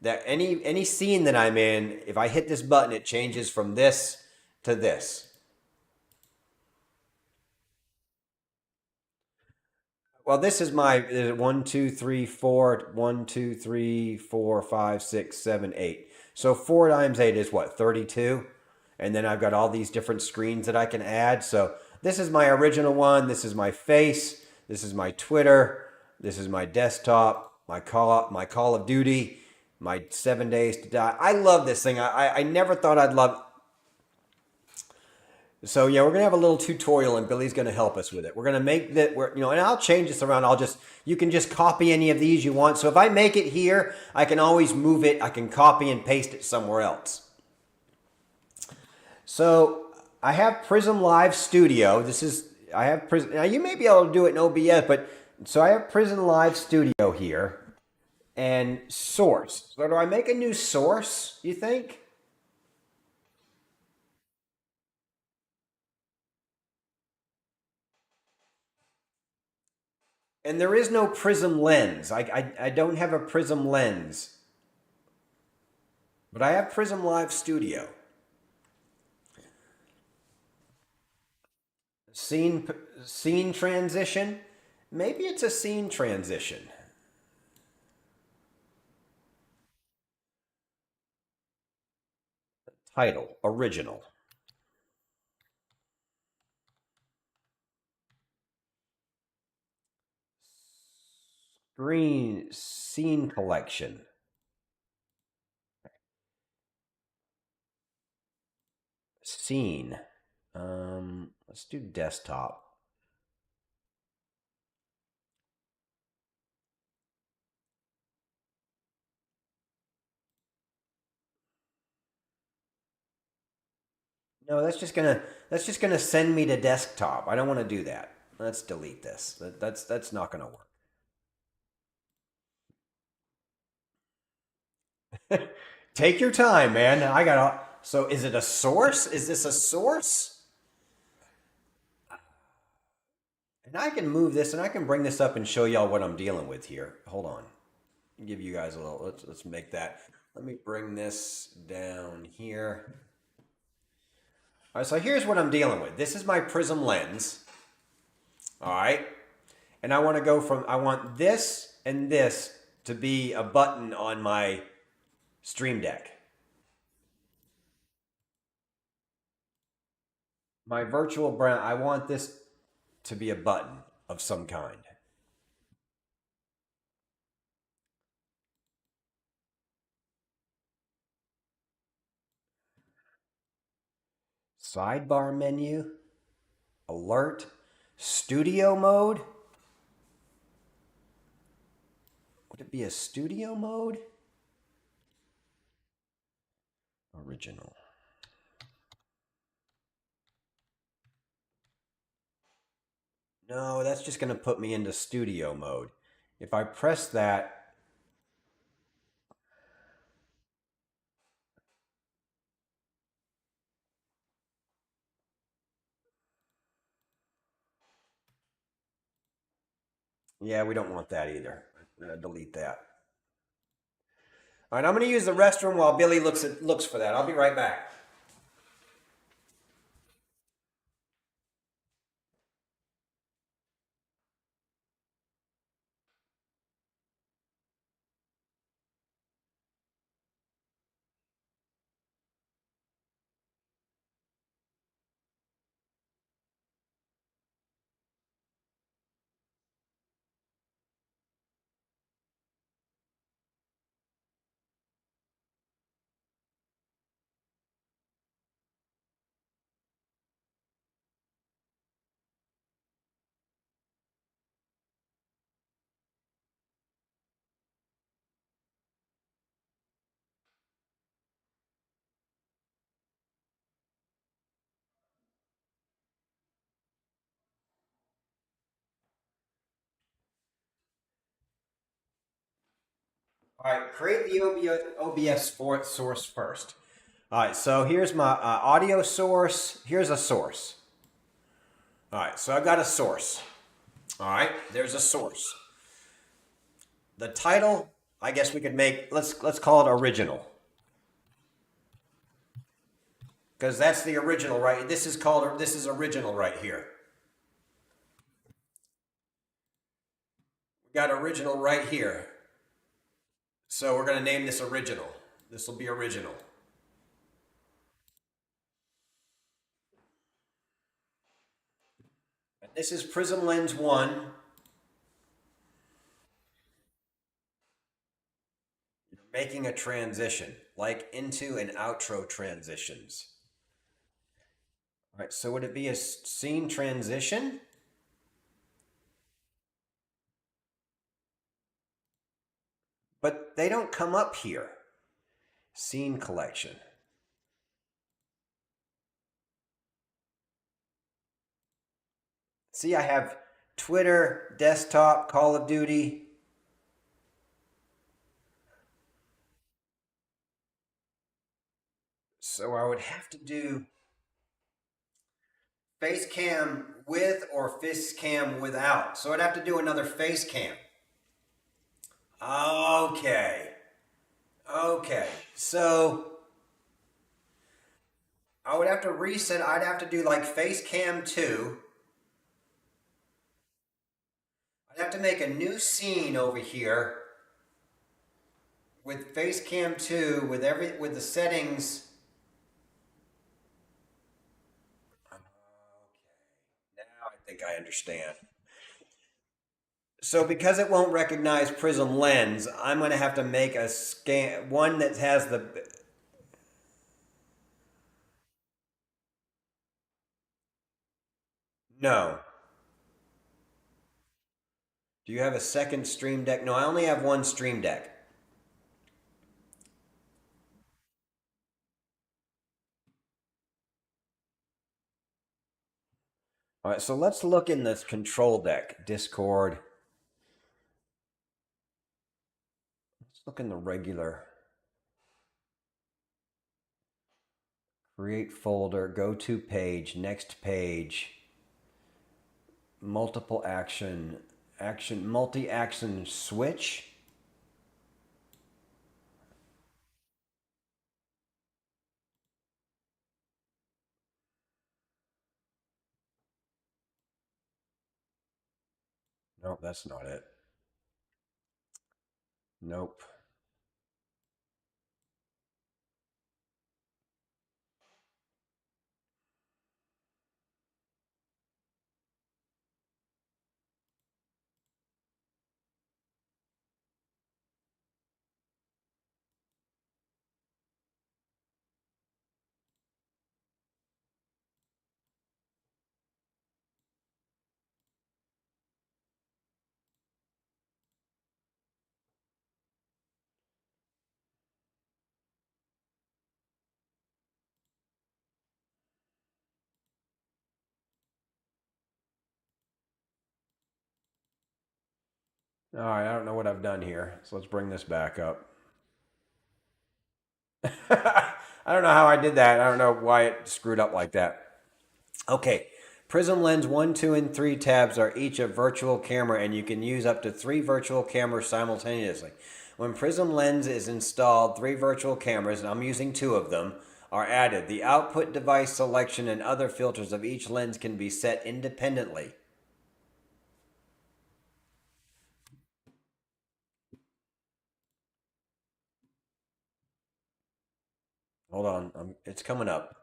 that any scene that I'm in, if I hit this button, it changes from this to this. Well, this is my 1, 2, 3, 4, 1, 2, 3, 4, 5, 6, 7, 8. So 4 times 8 is what, 32? And then I've got all these different screens that I can add. So this is my original one. This is my face. This is my Twitter. This is my desktop. My Call of Duty. My 7 days to die. I love this thing. I never thought I'd love. So yeah, we're gonna have a little tutorial, and Billy's gonna help us with it. We're gonna make that. And I'll change this around. You can just copy any of these you want. So if I make it here, I can always move it. I can copy and paste it somewhere else. So I have Prism Live Studio. I have Prism. Now you may be able to do it in OBS, but so I have Prism Live Studio here and source. So do I make a new source? You think? And there is no prism lens. I don't have a prism lens, but I have Prism Live Studio. Scene scene transition. Maybe it's a scene transition. Title original. Screen scene collection. Scene. Let's do desktop. No, that's just gonna send me to desktop. I don't want to do that. Let's delete this. That's not gonna work. Take your time, man. I got. So is it a source? Is this a source? And I can move this and I can bring this up and show y'all what I'm dealing with here. Hold on. Give you guys a little. Let's make that. Let me bring this down here. All right. So here's what I'm dealing with. This is my prism lens. All right. And I want to go from, I want this and this to be a button on my Stream Deck. My virtual brand, I want this to be a button of some kind. Sidebar menu, alert, studio mode. Would it be a studio mode? Original. No, that's just going to put me into studio mode. If I press that, yeah, we don't want that either. Delete that. All right, I'm going to use the restroom while Billy looks for that. I'll be right back. All right, create the OBS source first. All right, so here's my audio source. Here's a source. All right, so I've got a source. All right, there's a source. The title, I guess we could make. Let's call it original, because that's the original, right? This is original right here. We got original right here. So we're gonna name this original. This will be original. And this is Prism Lens 1. Making a transition, like into and outro transitions. All right, so would it be a scene transition? But they don't come up here. Scene collection. See, I have Twitter, desktop, Call of Duty. So I would have to do face cam with or face cam without. So I'd have to do another face cam. Okay. Okay. So I would have to reset. I'd have to do like face cam 2. I'd have to make a new scene over here with face cam 2 with the settings. Okay. Now I think I understand. So because it won't recognize Prism Lens, I'm going to have to make a scan one that has the No. Do you have a second Stream Deck? No, I only have one Stream Deck. All right, so let's look in this control deck, Discord. Let's look in the regular. Create folder, go to page, next page, multiple action, multi action switch. Nope, that's not it. Nope. All right, I don't know what I've done here. So let's bring this back up. I don't know how I did that. I don't know why it screwed up like that. Okay. Prism Lens 1, 2, and 3 tabs are each a virtual camera, and you can use up to 3 virtual cameras simultaneously. When Prism Lens is installed, 3 virtual cameras, and I'm using 2 of them, are added. The output device selection and other filters of each lens can be set independently. Hold on, it's coming up.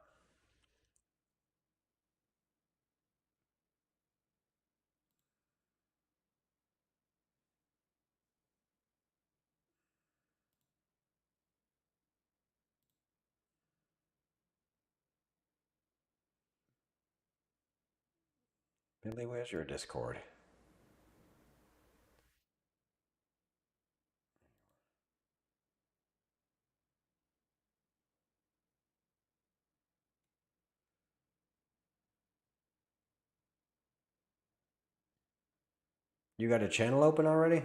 Billy, where's your Discord? You got a channel open already?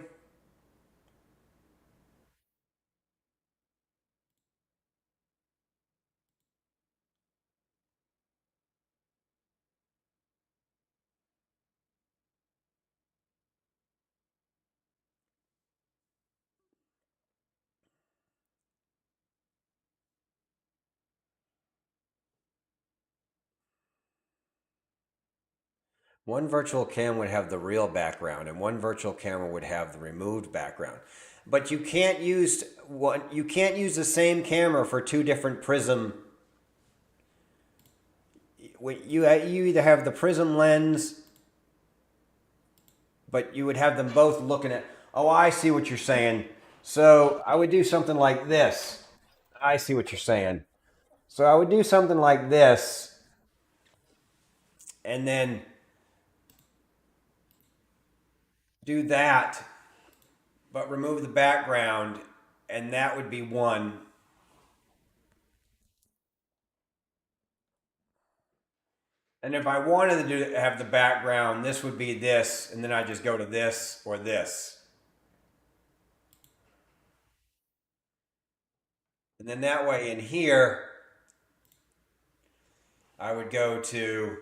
One virtual cam would have the real background, and one virtual camera would have the removed background. But you can't use one. You can't use the same camera for two different prism. You either have the prism lens, but you would have them both looking at. Oh, I see what you're saying. So I would do something like this. I see what you're saying. So I would do something like this, and then do that, but remove the background, and that would be one. And if I wanted to have the background, this would be this, and then I just go to this or this. And then that way in here, I would go to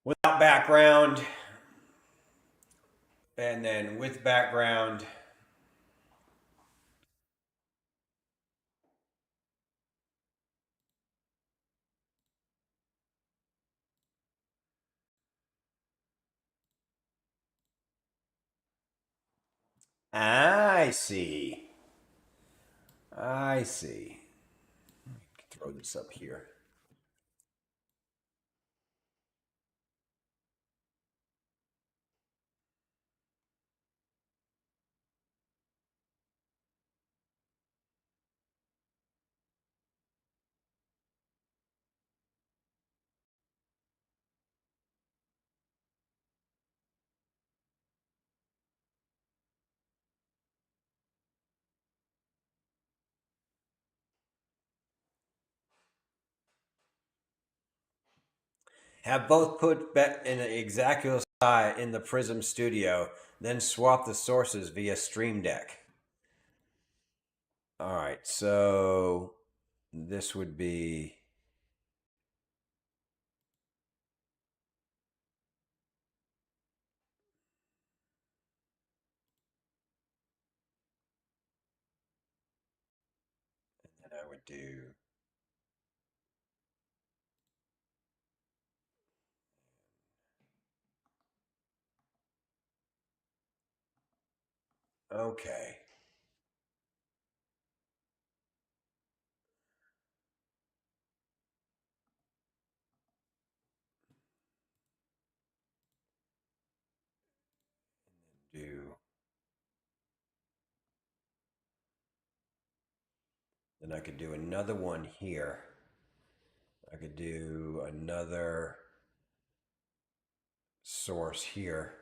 without background, and then with background. I see. I see. Throw this up here. Have both put in an exact side in the Prism Studio, then swap the sources via Stream Deck. All right, so this would be. And I would do. Okay. Do. Then I could do another one here. I could do another source here.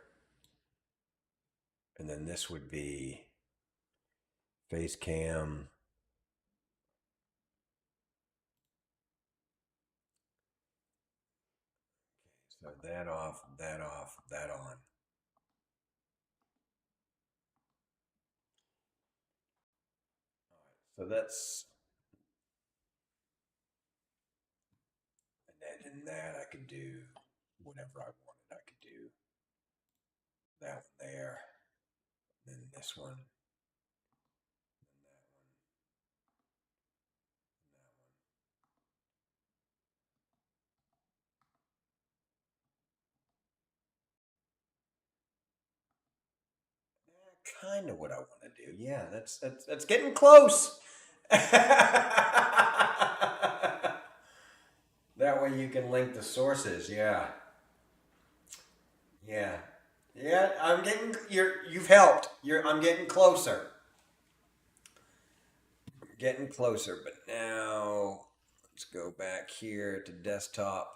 And then this would be face cam. So that off, that off, that on. So that's, and then in that I could do whatever I wanted. I could do that one there, then this one, then that one, that one. Kind of what I want to do. Yeah, that's getting close. That way you can link the sources. Yeah, yeah, yeah. I'm getting. You've helped. I'm getting closer. Getting closer. But now let's go back here to desktop,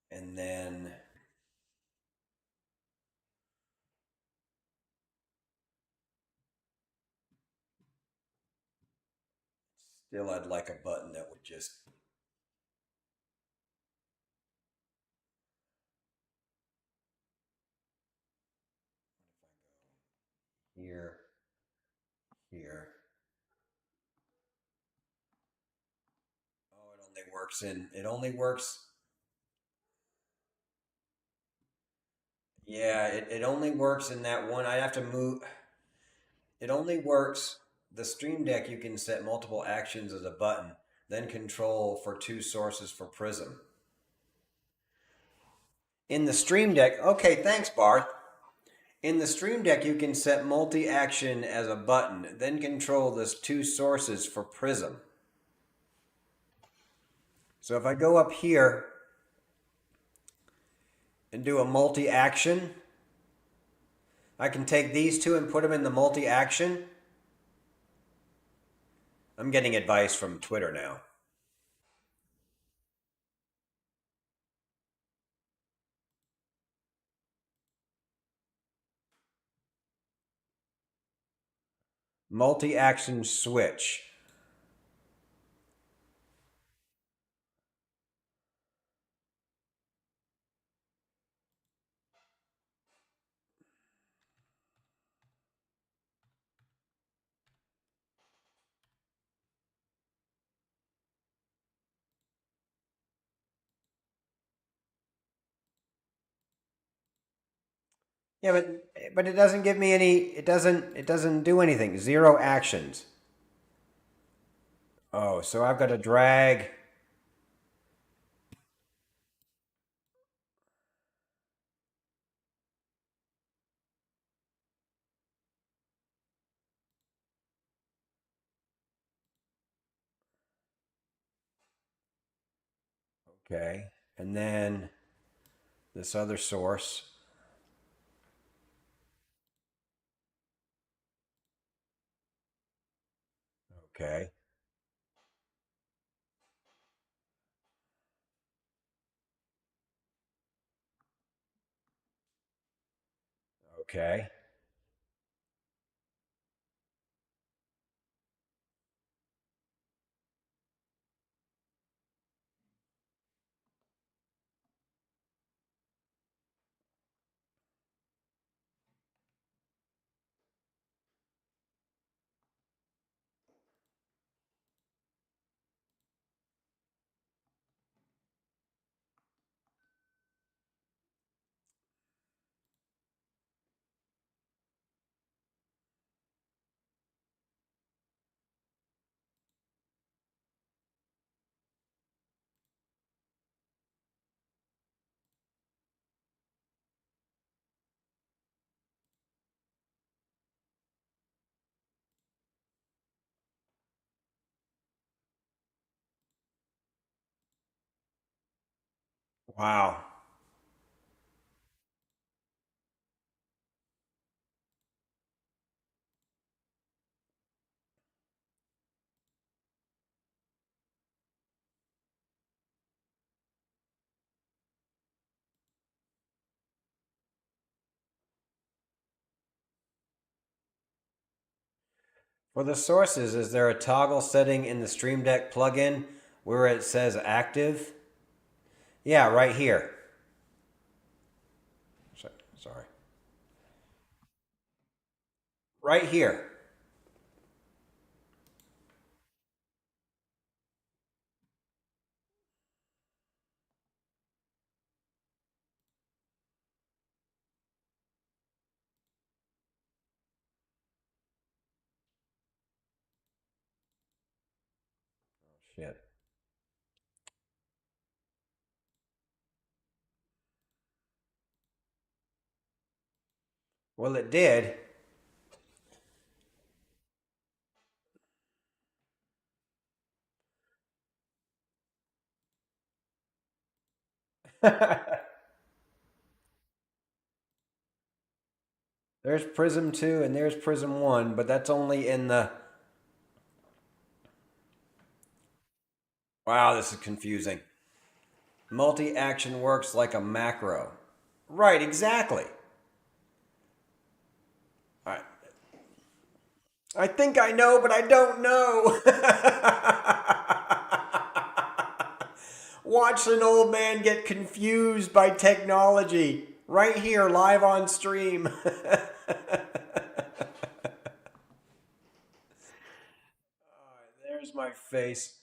and then still I'd like a button that would just. Here, here. Oh, it only works in. It only works. Yeah, it only works in that one. I'd have to move. It only works. The Stream Deck, you can set multiple actions as a button, then control for two sources for Prism. In the Stream Deck, okay, thanks, Barth. In the Stream Deck, you can set multi action as a button, then control the two sources for Prism. So if I go up here and do a multi action, I can take these two and put them in the multi action. I'm getting advice from Twitter now. Multi action switch. Yeah, but it doesn't give me any. It doesn't do anything. Zero actions. Oh, so I've got to drag. Okay. And then this other source. Okay. Okay. Wow. For the sources, is there a toggle setting in the Stream Deck plugin where it says active? Yeah, right here. Sorry. Right here. Shit. Well, it did. There's Prism 2 and there's Prism 1, but that's only in the. Wow, this is confusing. Multi action works like a macro. Right, exactly. I, I think I know, but I don't know. Watch an old man get confused by technology right here, live on stream. There's my face.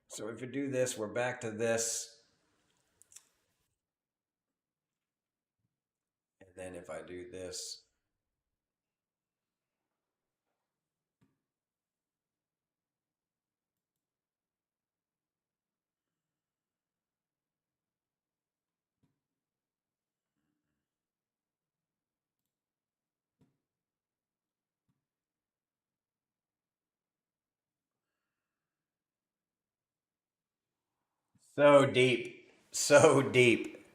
So if we do this, we're back to this. And then if I do this, so deep, so deep.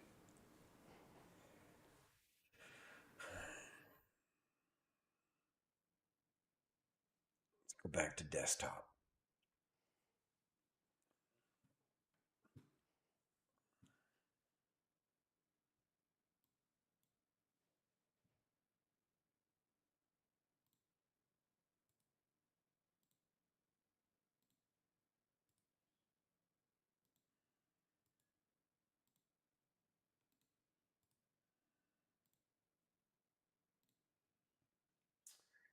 Go back to desktop.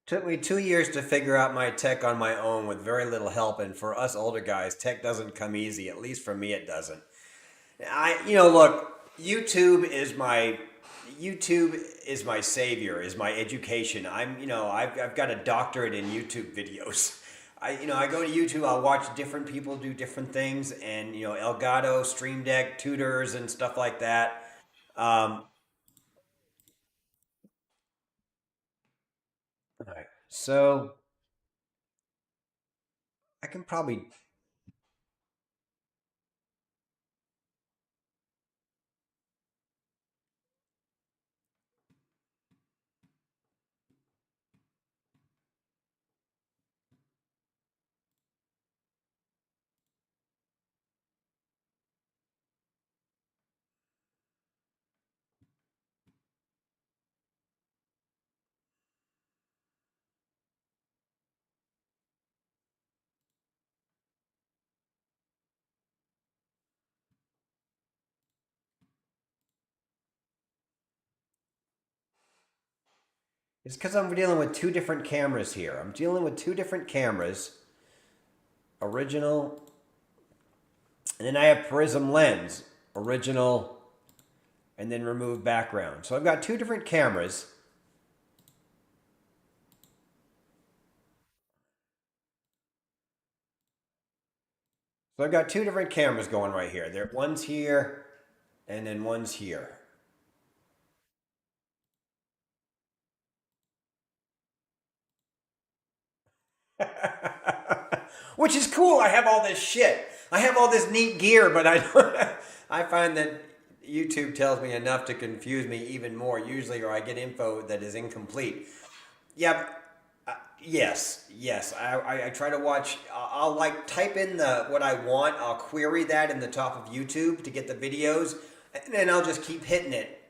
Took me 2 years to figure out my tech on my own with very little help, and for us older guys, tech doesn't come easy. At least for me, it doesn't. Look, YouTube is my savior, is my education. I've got a doctorate in YouTube videos. I go to YouTube. I'll watch different people do different things, and Elgato, Stream Deck, tutors, and stuff like that. Um, all right, so I can probably It's because I'm dealing with two different cameras here. I'm dealing with two different cameras. Original. And then I have prism lens. Original. And then remove background. So I've got two different cameras. So I've got two different cameras going right here. One's here and then one's here. Which is cool. I have all this shit. I have all this neat gear, but I don't, I find that YouTube tells me enough to confuse me even more usually, or I get info that is incomplete. Yeah, yes. I try to watch. I'll like type in what I want. I'll query that in the top of YouTube to get the videos, and then I'll just keep hitting it,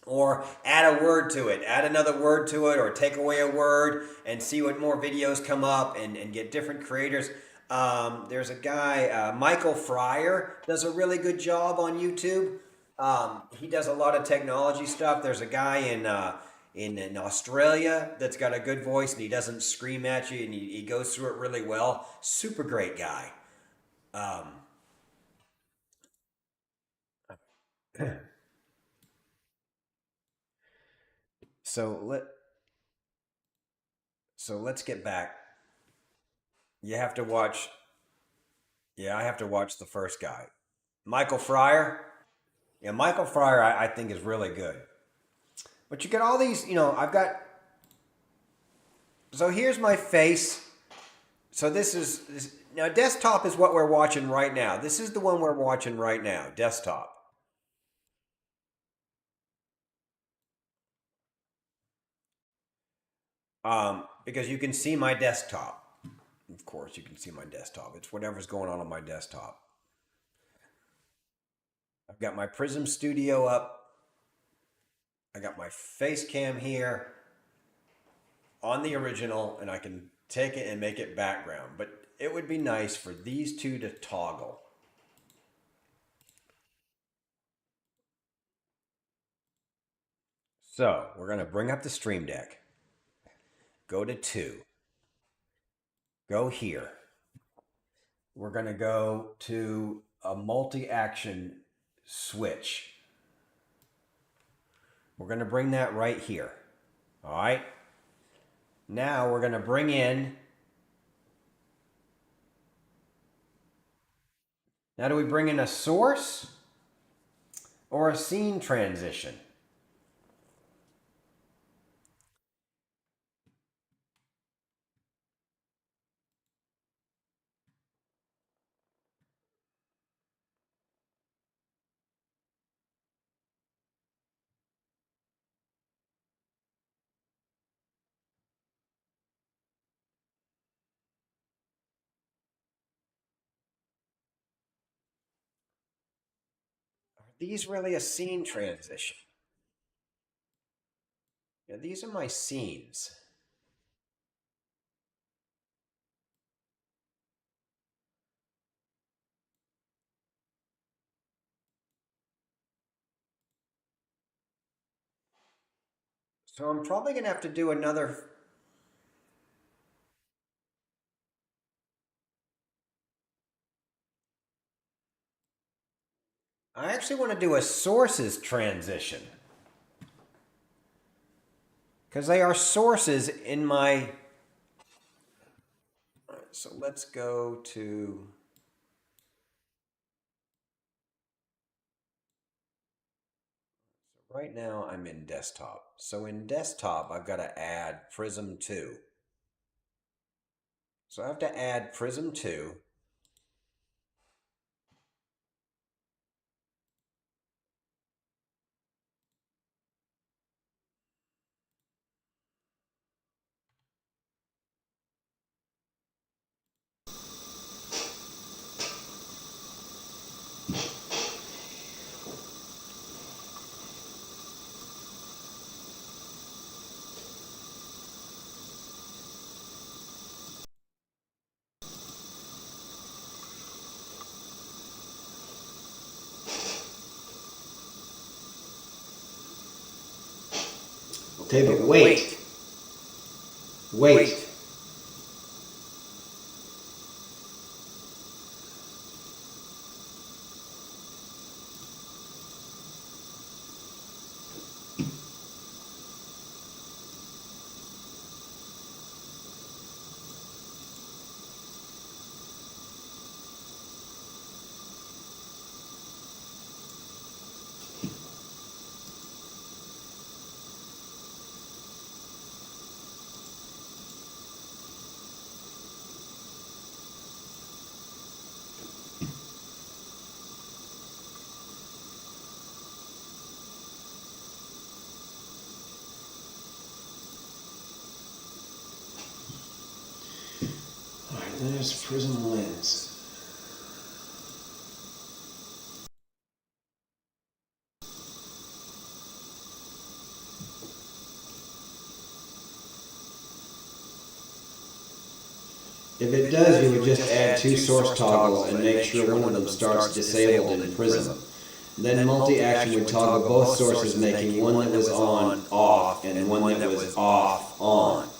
or add a word to it, add another word to it, or take away a word and see what more videos come up and get different creators. There's a guy, Michael Fryer, does a really good job on YouTube. He does a lot of technology stuff. There's a guy in Australia that's got a good voice and he doesn't scream at you and he goes through it really well. Super great guy. Um, so let so let's get back. You have to watch. Yeah, I have to watch the first guy, Michael Fryer. Yeah, Michael Fryer, I think is really good. But you get all these. I've got. So here's my face. So now desktop is what we're watching right now. This is the one we're watching right now, desktop. Because you can see my desktop. Of course, you can see my desktop. It's whatever's going on my desktop. I've got my Prism Studio up. I got my face cam here on the original, and I can take it and make it background. But it would be nice for these two to toggle. So we're going to bring up the Stream Deck. Go to 2. Go here. We're going to go to a multi-action switch. We're going to bring that right here. All right. Now we're going to bring in. Now, do we bring in a source or a scene transition? Are these really a scene transition? Yeah, these are my scenes. So I'm probably going to have to do another. I actually want to do a sources transition. Because they are sources in my. So let's go to. Right now I'm in desktop. So in desktop, I've got to add Prism 2. So I have to add Prism 2. Okay, but wait. Wait. Alright, there's prism lens. If it does, you would just add two source toggles and make sure one of them starts disabled in Prism. Then multi-action would toggle both sources, making one that was on, off, and one that was off, on.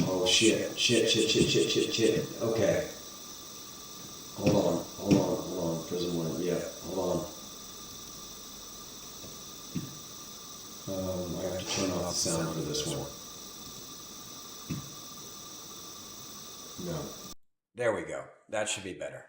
Oh shit. Okay. Hold on. Prism one, yeah, hold on. I have to turn off the sound for this one. No. There we go. That should be better.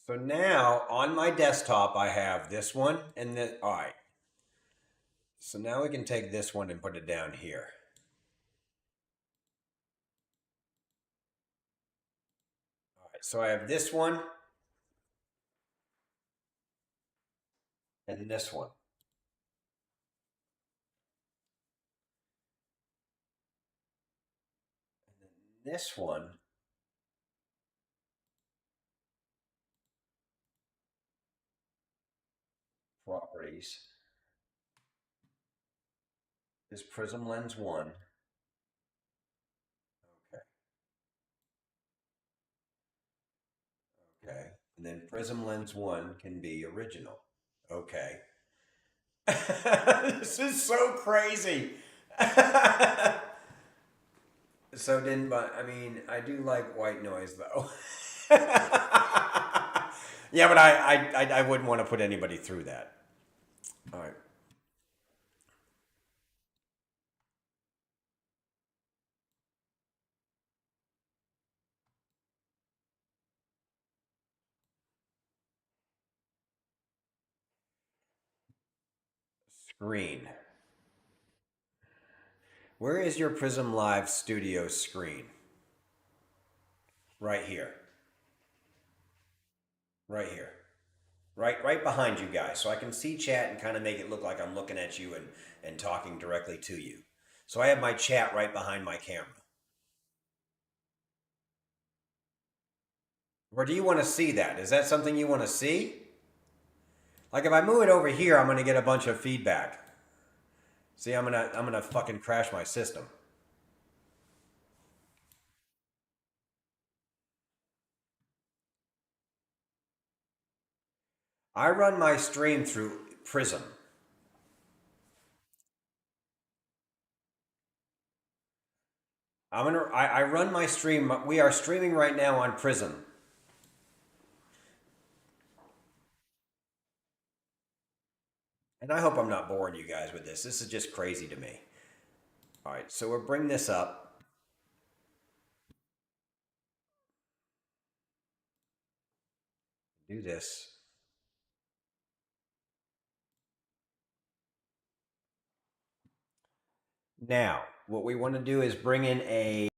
So now on my desktop, I have this one and this. All right. So now we can take this one and put it down here. All right. So I have this one and this one. And then this one properties is Prism Lens 1. Okay. Okay. And then Prism Lens 1 can be original. Okay. This is so crazy. So then, but I mean, I do like white noise though. Yeah, but I wouldn't want to put anybody through that. All right. Screen. Where is your Prism Live Studio screen? Right here. Right here. Right behind you guys. So I can see chat and kind of make it look like I'm looking at you and talking directly to you. So I have my chat right behind my camera. Or do you want to see that? Is that something you want to see? Like if I move it over here, I'm gonna get a bunch of feedback. See, I'm gonna fucking crash my system. I run my stream through Prism. I run my stream. We are streaming right now on Prism. And I hope I'm not boring you guys with this. This is just crazy to me. All right, so we'll bring this up. Do this. Now, what we want to do is bring in a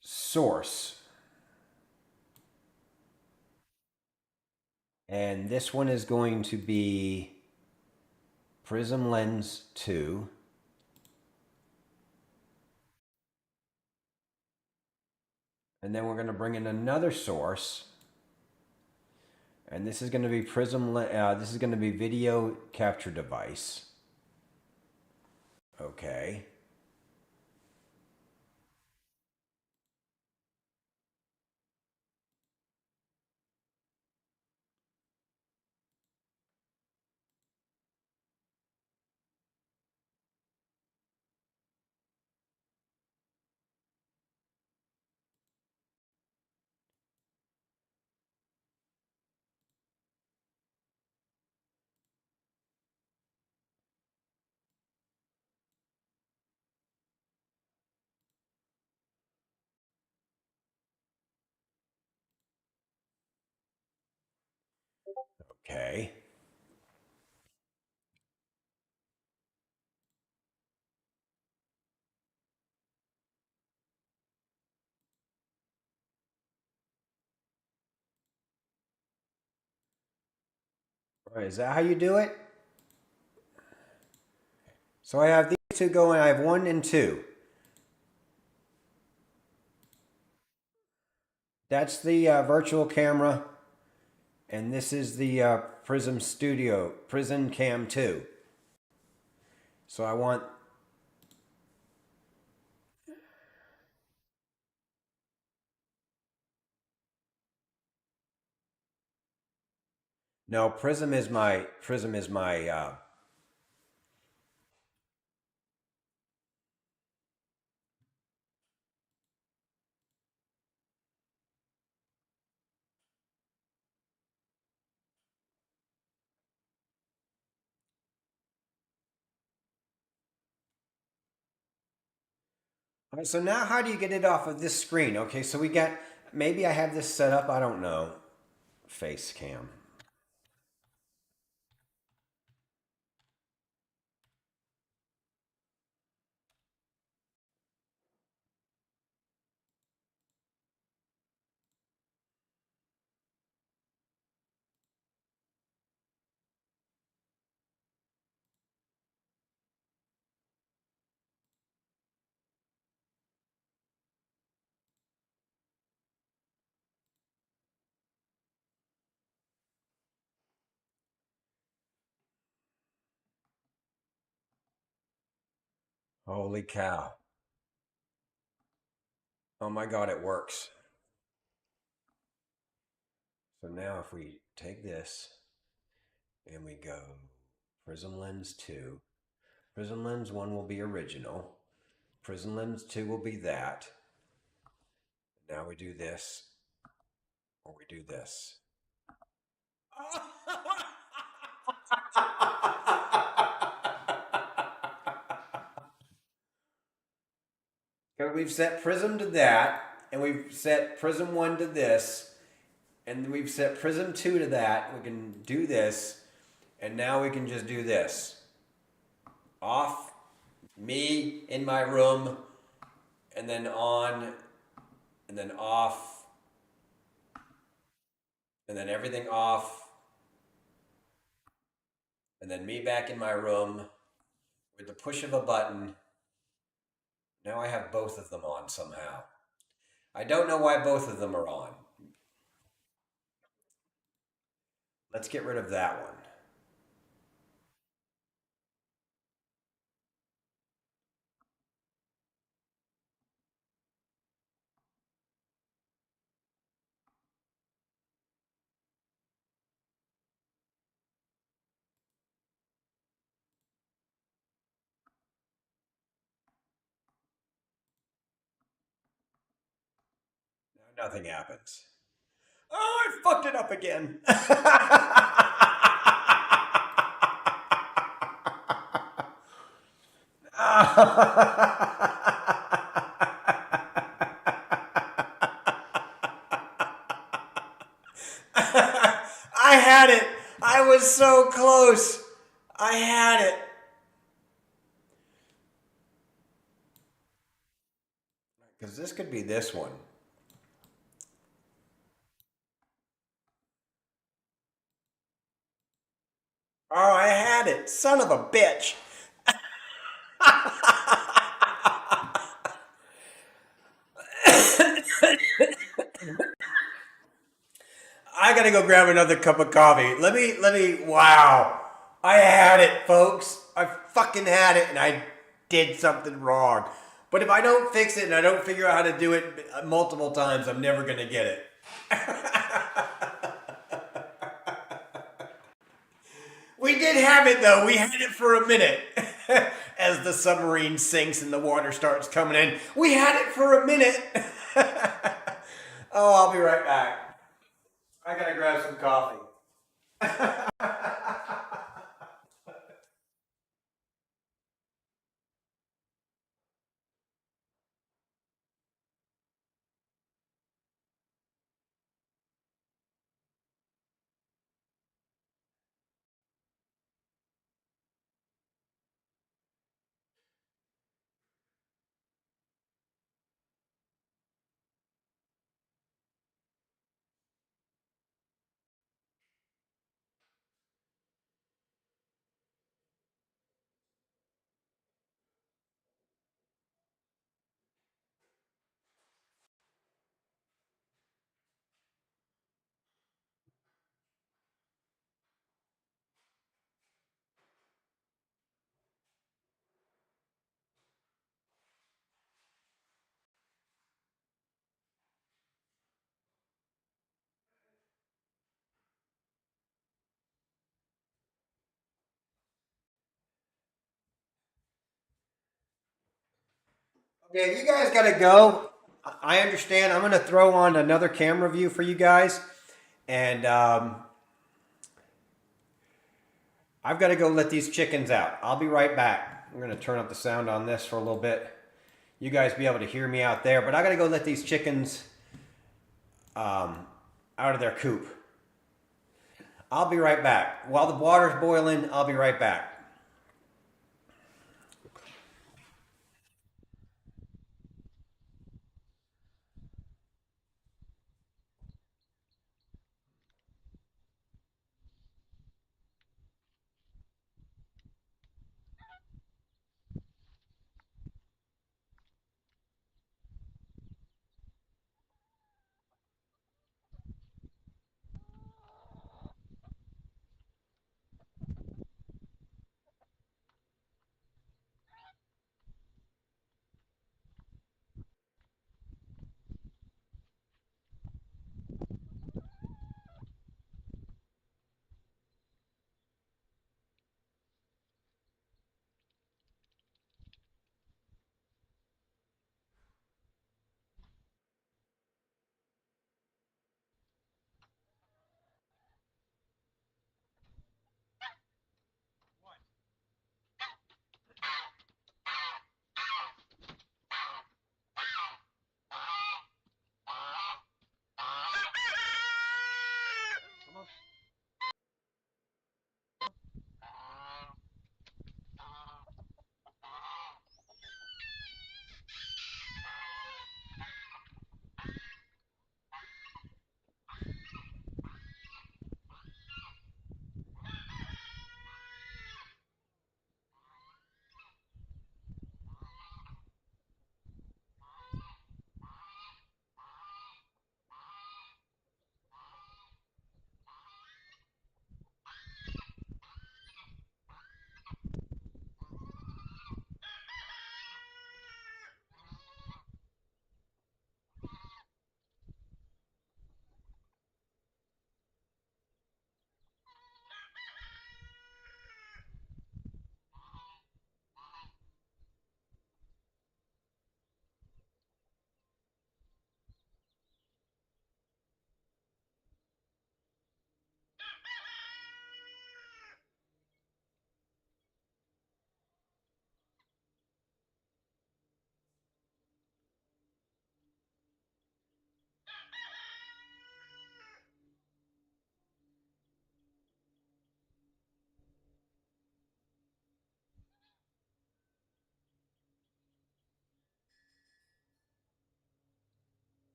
source. And this one is going to be Prism lens 2. And then we're going to bring in another source. And this is going to be this is going to be video capture device. Okay. Okay. All right, is that how you do it? So I have these two going. I have 1 and 2. That's the virtual camera, and this is the Prism Cam 2. So I want no Prism is my All right, so now how do you get it off of this screen? Okay, so we got maybe I have this set up, I don't know. Face cam. Holy cow. Oh my god, it works. So now if we take this and we go Prism Lens 2, Prism Lens 1 will be original. Prism Lens 2 will be that. Now we do this, or we do this. Because we've set Prism to that, and we've set Prism 1 to this, and we've set Prism 2 to that. We can do this, and now we can just do this. Off, me in my room, and then on, and then off, and then everything off, and then me back in my room with the push of a button. Now I have both of them on somehow. I don't know why both of them are on. Let's get rid of that one. Now nothing happens. Oh, I fucked it up again. I had it. I was so close. I had it. Because this could be this one. Oh, I had it. Son of a bitch. I gotta go grab another cup of coffee. Wow. I had it, folks. I fucking had it and I did something wrong. But if I don't fix it and I don't figure out how to do it multiple times, I'm never gonna get it. We did have it though. We had it for a minute. As the submarine sinks and the water starts coming in, we had it for a minute. Oh, I'll be right back. I gotta grab some coffee. Okay, you guys gotta go. I understand. I'm gonna throw on another camera view for you guys, and I've got to go let these chickens out. I'll be right back. I'm gonna turn up the sound on this for a little bit. You guys be able to hear me out there, but I gotta go let these chickens out of their coop. I'll be right back. While the water's boiling, I'll be right back.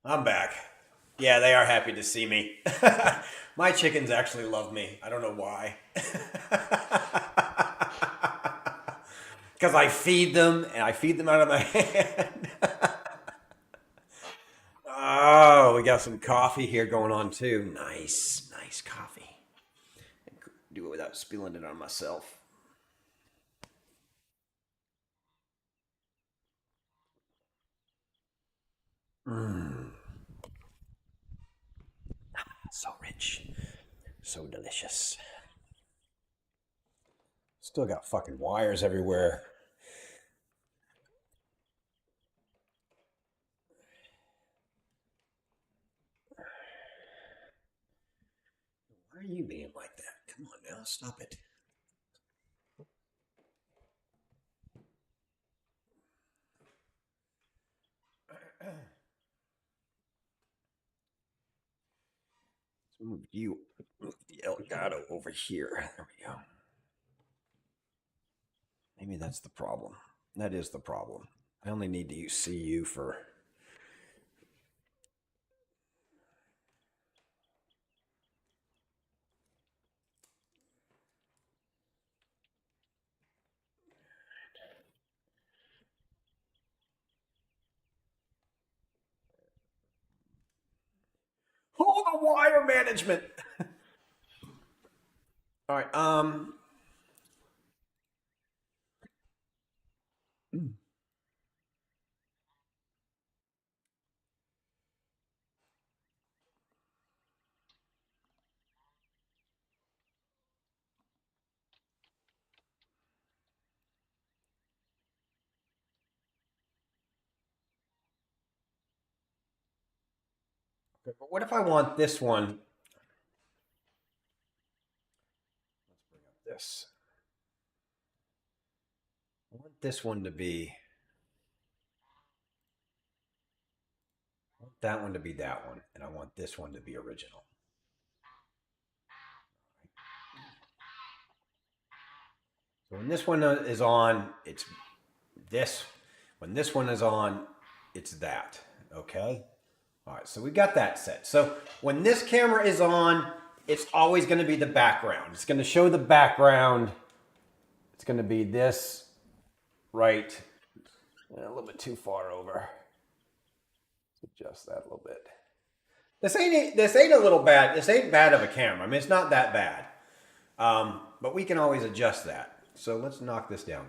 I'm back. Yeah, they are happy to see me. My chickens actually love me. I don't know why. Because I feed them and I feed them out of my hand. Oh, we got some coffee here going on too. Nice, nice coffee. Do it without spilling it on myself. Mmm, so rich, so delicious. Still got fucking wires everywhere. Why are you being like that? Come on now, stop it. Move you, move the Elgato over here. There we go. Maybe that's the problem. That is the problem. I only need to see you for. Oh, the wire management. All right. But what if I want this one? Let's bring up this. I want this one to be. I want that one to be that one, and I want this one to be original. So when this one is on, it's this. When this one is on, it's that. Okay? All right, so we got that set. So when this camera is on, it's always going to be the background. It's going to show the background. It's going to be this right, a little bit too far over. Let's adjust that a little bit. This ain't a little bad. This ain't bad of a camera. I mean, it's not that bad. But we can always adjust that. So let's knock this down.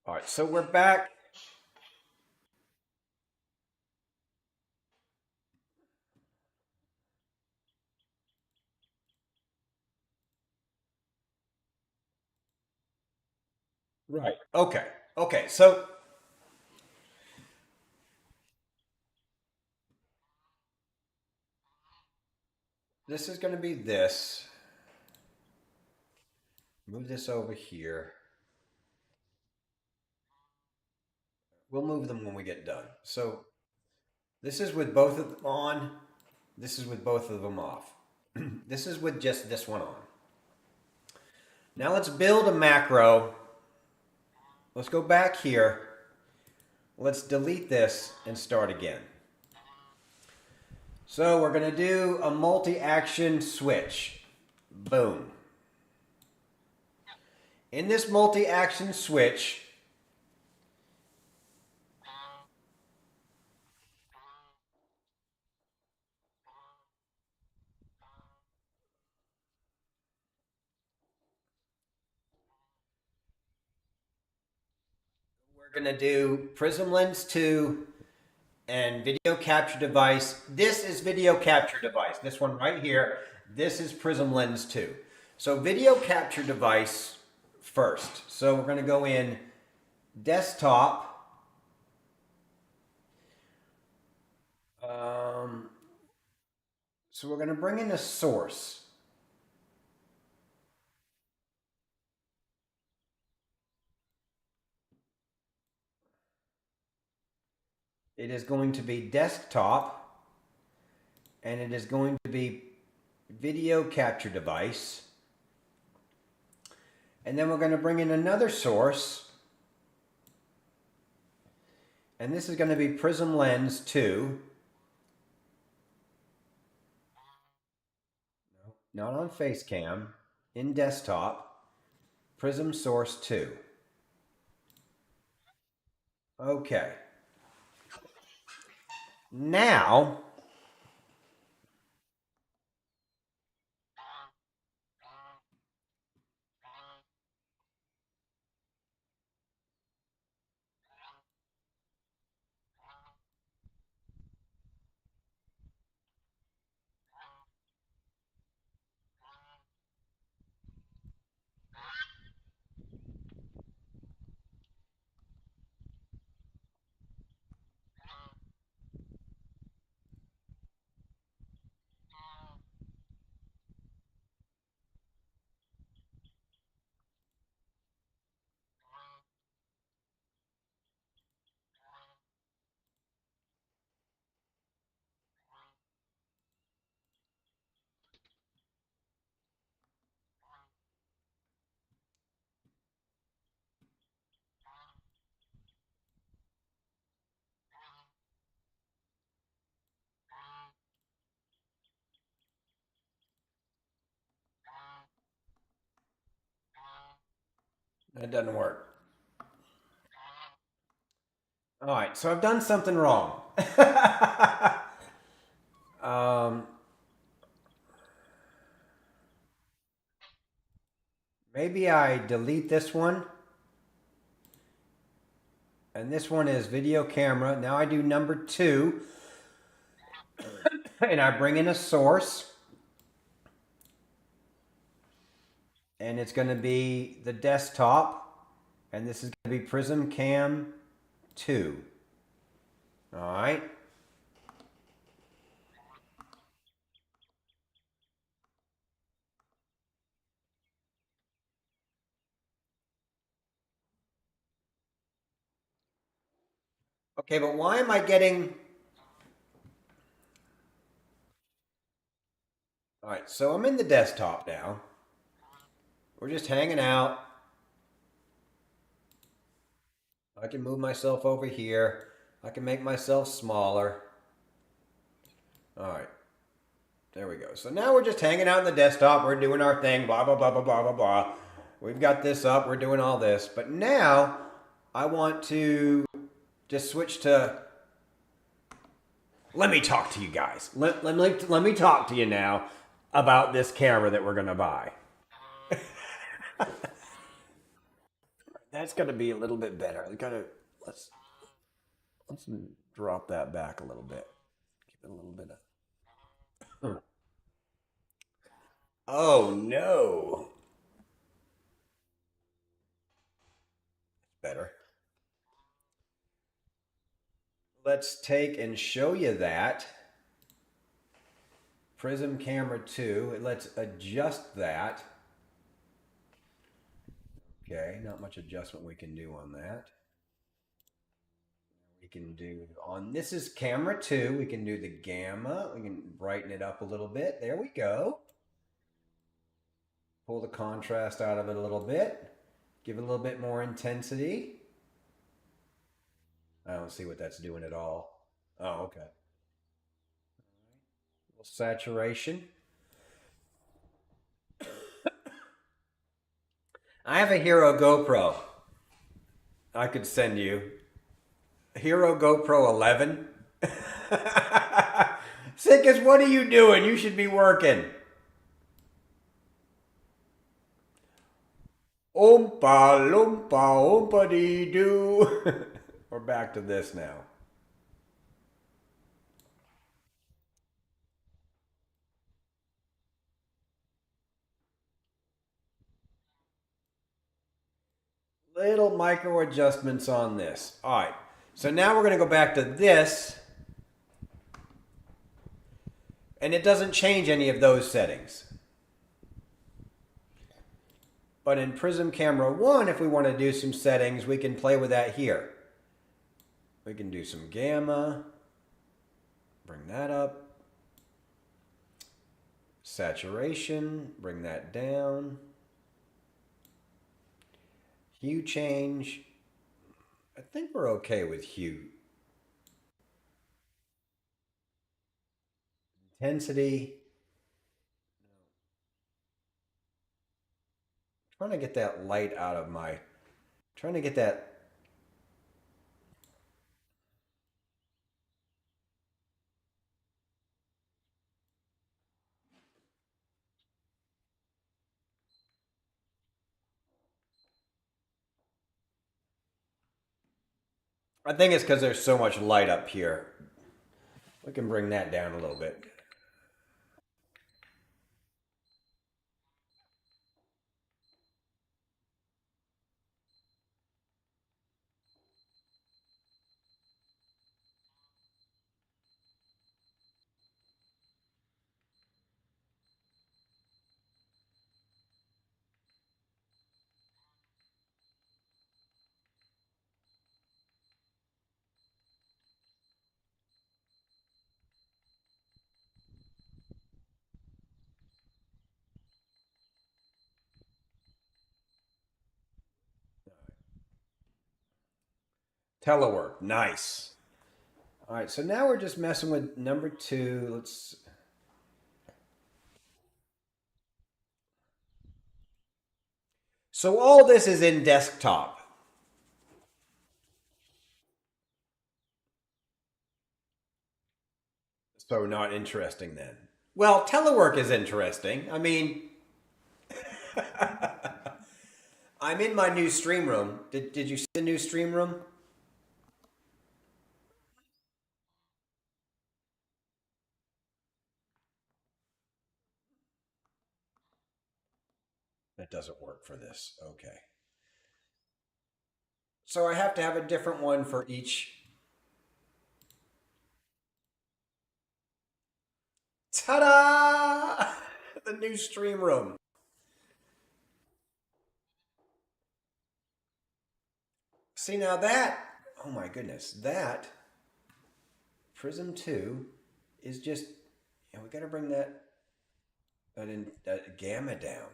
All right, so we're back. Right. Okay. Okay. So this is going to be this. Move this over here. We'll move them when we get done. So this is with both of them on. This is with both of them off. This is with just this one on. Now let's build a macro. Let's go back here. Let's delete this and start again. So we're going to do a multi-action switch. Boom. In this multi-action switch, we're going to do Prism Lens 2 and video capture device. This is video capture device. This one right here. This is Prism Lens 2. So video capture device first. So we're going to go in desktop. So we're going to bring in a source. It is going to be desktop, and it is going to be video capture device. And then we're going to bring in another source. And this is going to be Prism Lens 2. Not on face cam. In desktop. Prism Source 2. Okay. Now, that doesn't work. All right, so I've done something wrong. um, maybe I delete this one. And this one is video camera. Now I do number 2. And I bring in a source. And it's going to be the desktop. And this is going to be Prism Cam 2. All right. Okay, but why am I getting... All right, so I'm in the desktop now. We're just hanging out. I can move myself over here. I can make myself smaller. All right. There we go. So now we're just hanging out in the desktop. We're doing our thing. Blah, blah, blah, blah, blah, blah, blah. We've got this up. We're doing all this. But now I want to just switch to... Let me talk to you guys. Let me talk to you now about this camera that we're going to buy. That's going to be a little bit better. Let's drop that back a little bit. Keep it a little bit of... Oh no. Better. Let's take and show you that. Prism Camera 2. Let's adjust that. Okay, not much adjustment we can do on that. We can do on this is camera 2. We can do the gamma. We can brighten it up a little bit. There we go. Pull the contrast out of it a little bit. Give it a little bit more intensity. I don't see what that's doing at all. Oh, okay. A little saturation. I have a Hero GoPro. I could send you. Hero GoPro 11. Sickest, what are you doing? You should be working. Oompa loompa oompa dee doo. We're back to this now. Little micro adjustments on this. All right. So now we're going to go back to this. And it doesn't change any of those settings. But in Prism Camera 1, if we want to do some settings, we can play with that here. We can do some gamma. Bring that up. Saturation. Bring that down. Hue change. I think we're okay with hue Intensity. Trying to get that light out of my. Trying to get that. I think it's because there's so much light up here. We can bring that down a little bit. Telework. Nice. All right, so now we're just messing with number two. Let's. So all this is in desktop. So not interesting then. Well, telework is interesting. I mean, I'm in my new stream room. Did you see the new stream room? That doesn't work for this. Okay. So I have to have a different one for each. Ta-da! The new stream room. See now that, oh my goodness, that Prism 2 is just, we got to bring that gamma down.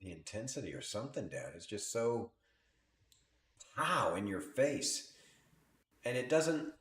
The intensity or something down. It's just so pow in your face. And it doesn't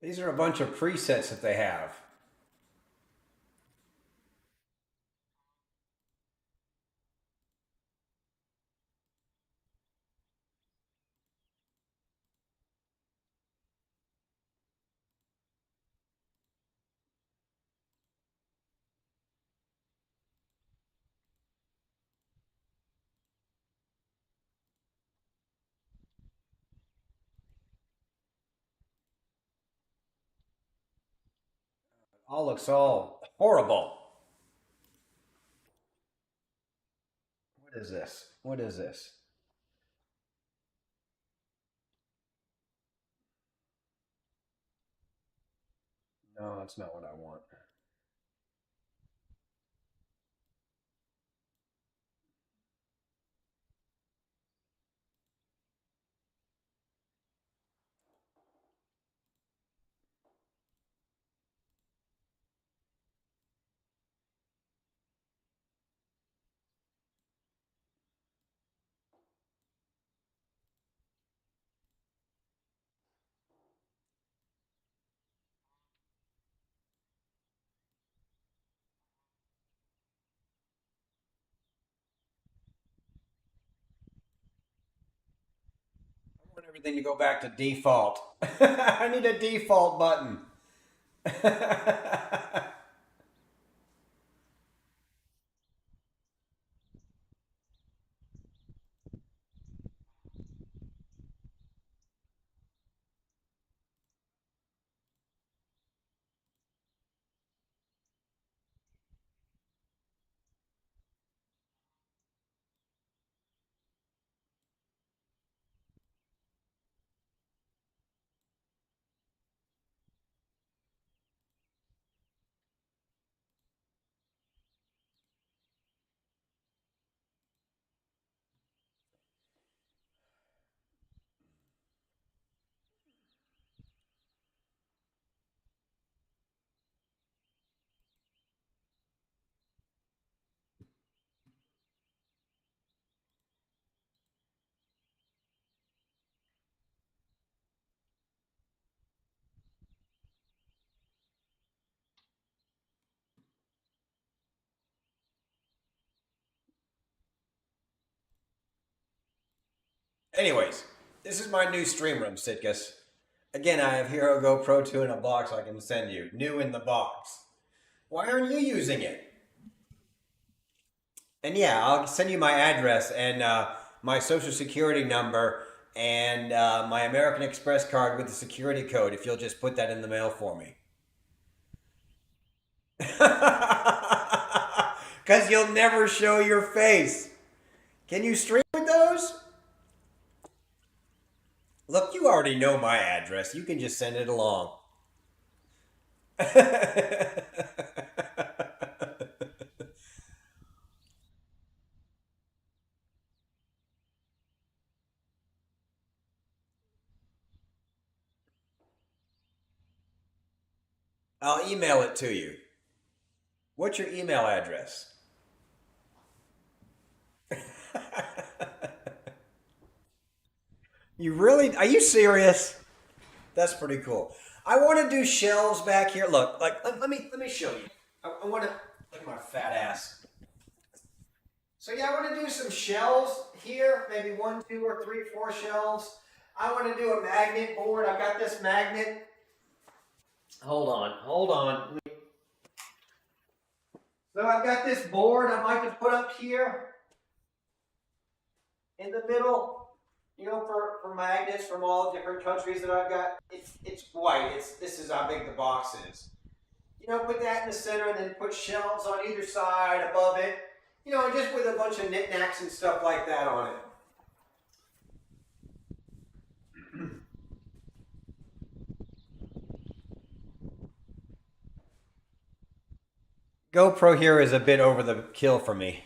these are a bunch of presets that they have. All looks all horrible. What is this? What is this? No, that's not what I want. I want everything to go back to default. I need a default button. Anyways, this is my new stream room, Sitkus. Again, I have Hero GoPro 2 in a box I can send you. New in the box. Why aren't you using it? And yeah, I'll send you my address and my social security number and my American Express card with the security code if you'll just put that in the mail for me. Because you'll never show your face. Can you stream with those? Look, you already know my address. You can just send it along. I'll email it to you. What's your email address? You really? Are you serious? That's pretty cool. I want to do shelves back here. Look, like let me show you. I want to look at my fat ass. So yeah, I want to do some shelves here. Maybe one, two, or three, four shelves. I want to do a magnet board. I've got this magnet. Hold on, hold on. So I've got this board I'd like to put up here in the middle, you know, for magnets from all different countries that I've got. It's white. This is how big the box is. You know, put that in the center and then put shelves on either side above it. You know, just with a bunch of knickknacks and stuff like that on it. GoPro here is a bit over the kill for me.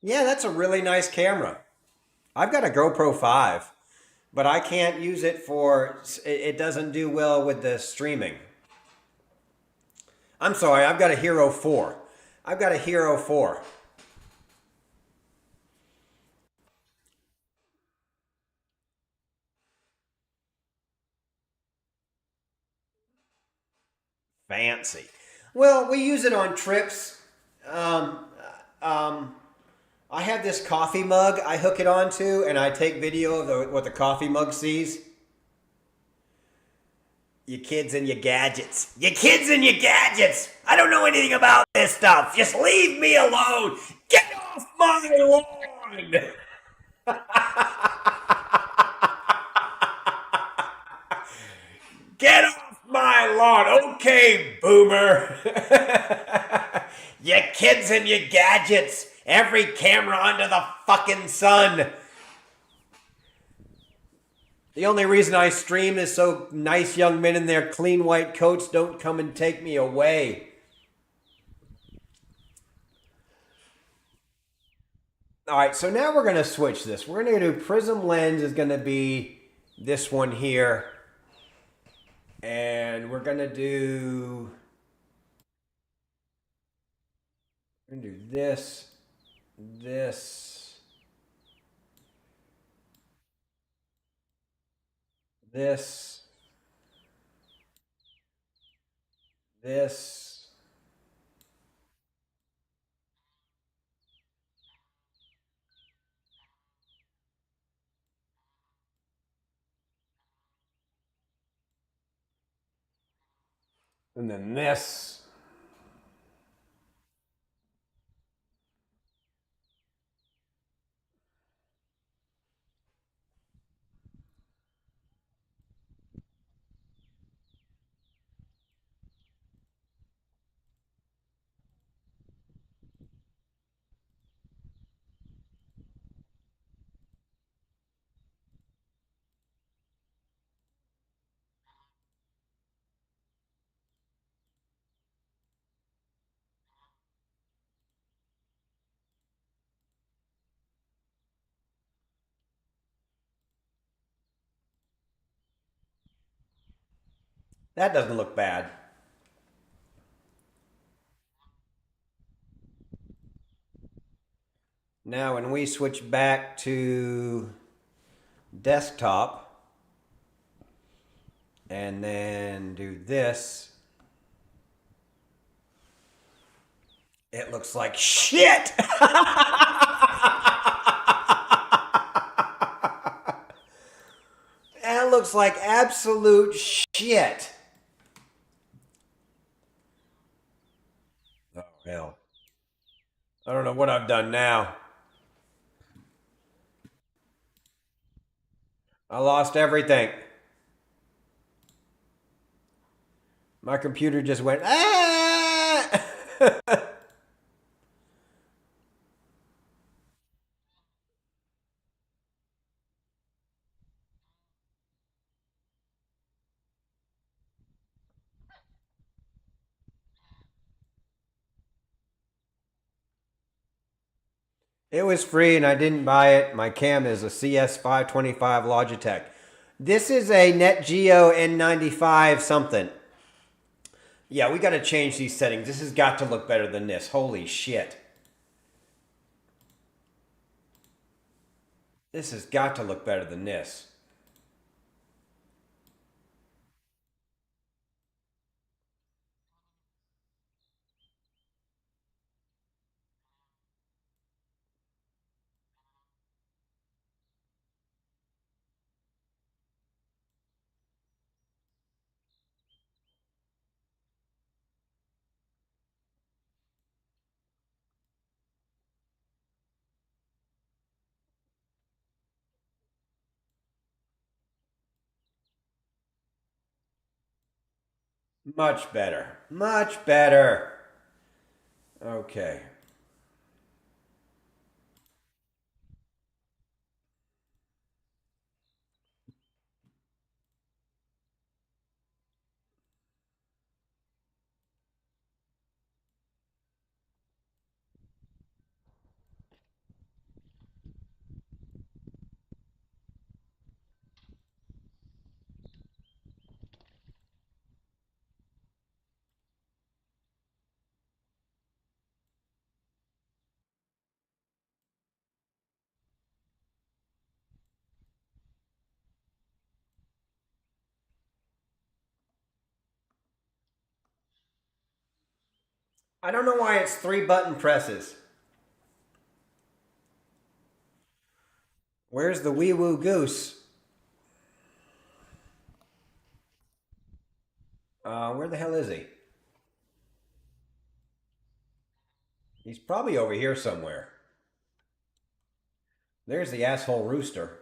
Yeah, that's a really nice camera. I've got a GoPro 5, but I can't use it for, it doesn't do well with the streaming. I'm sorry, I've got a Hero 4. I've got a Hero 4. Fancy. Well, we use it on trips. Um, um, I have this coffee mug I hook it onto, and I take video of what the coffee mug sees. You kids and your gadgets. You kids and your gadgets! I don't know anything about this stuff. Just leave me alone. Get off my lawn! Get off my lawn! Okay, boomer! You kids and your gadgets! Every camera under the fucking sun! The only reason I stream is so nice young men in their clean white coats don't come and take me away. All right, so now we're going to switch this. We're going to do prism lens is going to be this one here. And we're going to do this, this, this, this, and then this. That doesn't look bad. Now, when we switch back to desktop and then do this, it looks like shit. That looks like absolute shit. Oh, hell. I don't know what I've done now. I lost everything. My computer just went, ah! It was free and I didn't buy it. My cam is a CS525 Logitech. This is a NetGeo N95 something. Yeah, we got to change these settings. This has got to look better than this. Holy shit. This has got to look better than this. Much better. Much better. Okay. I don't know why it's 3 button presses. Where's the wee woo goose? Where the hell is he? He's probably over here somewhere. There's the asshole rooster.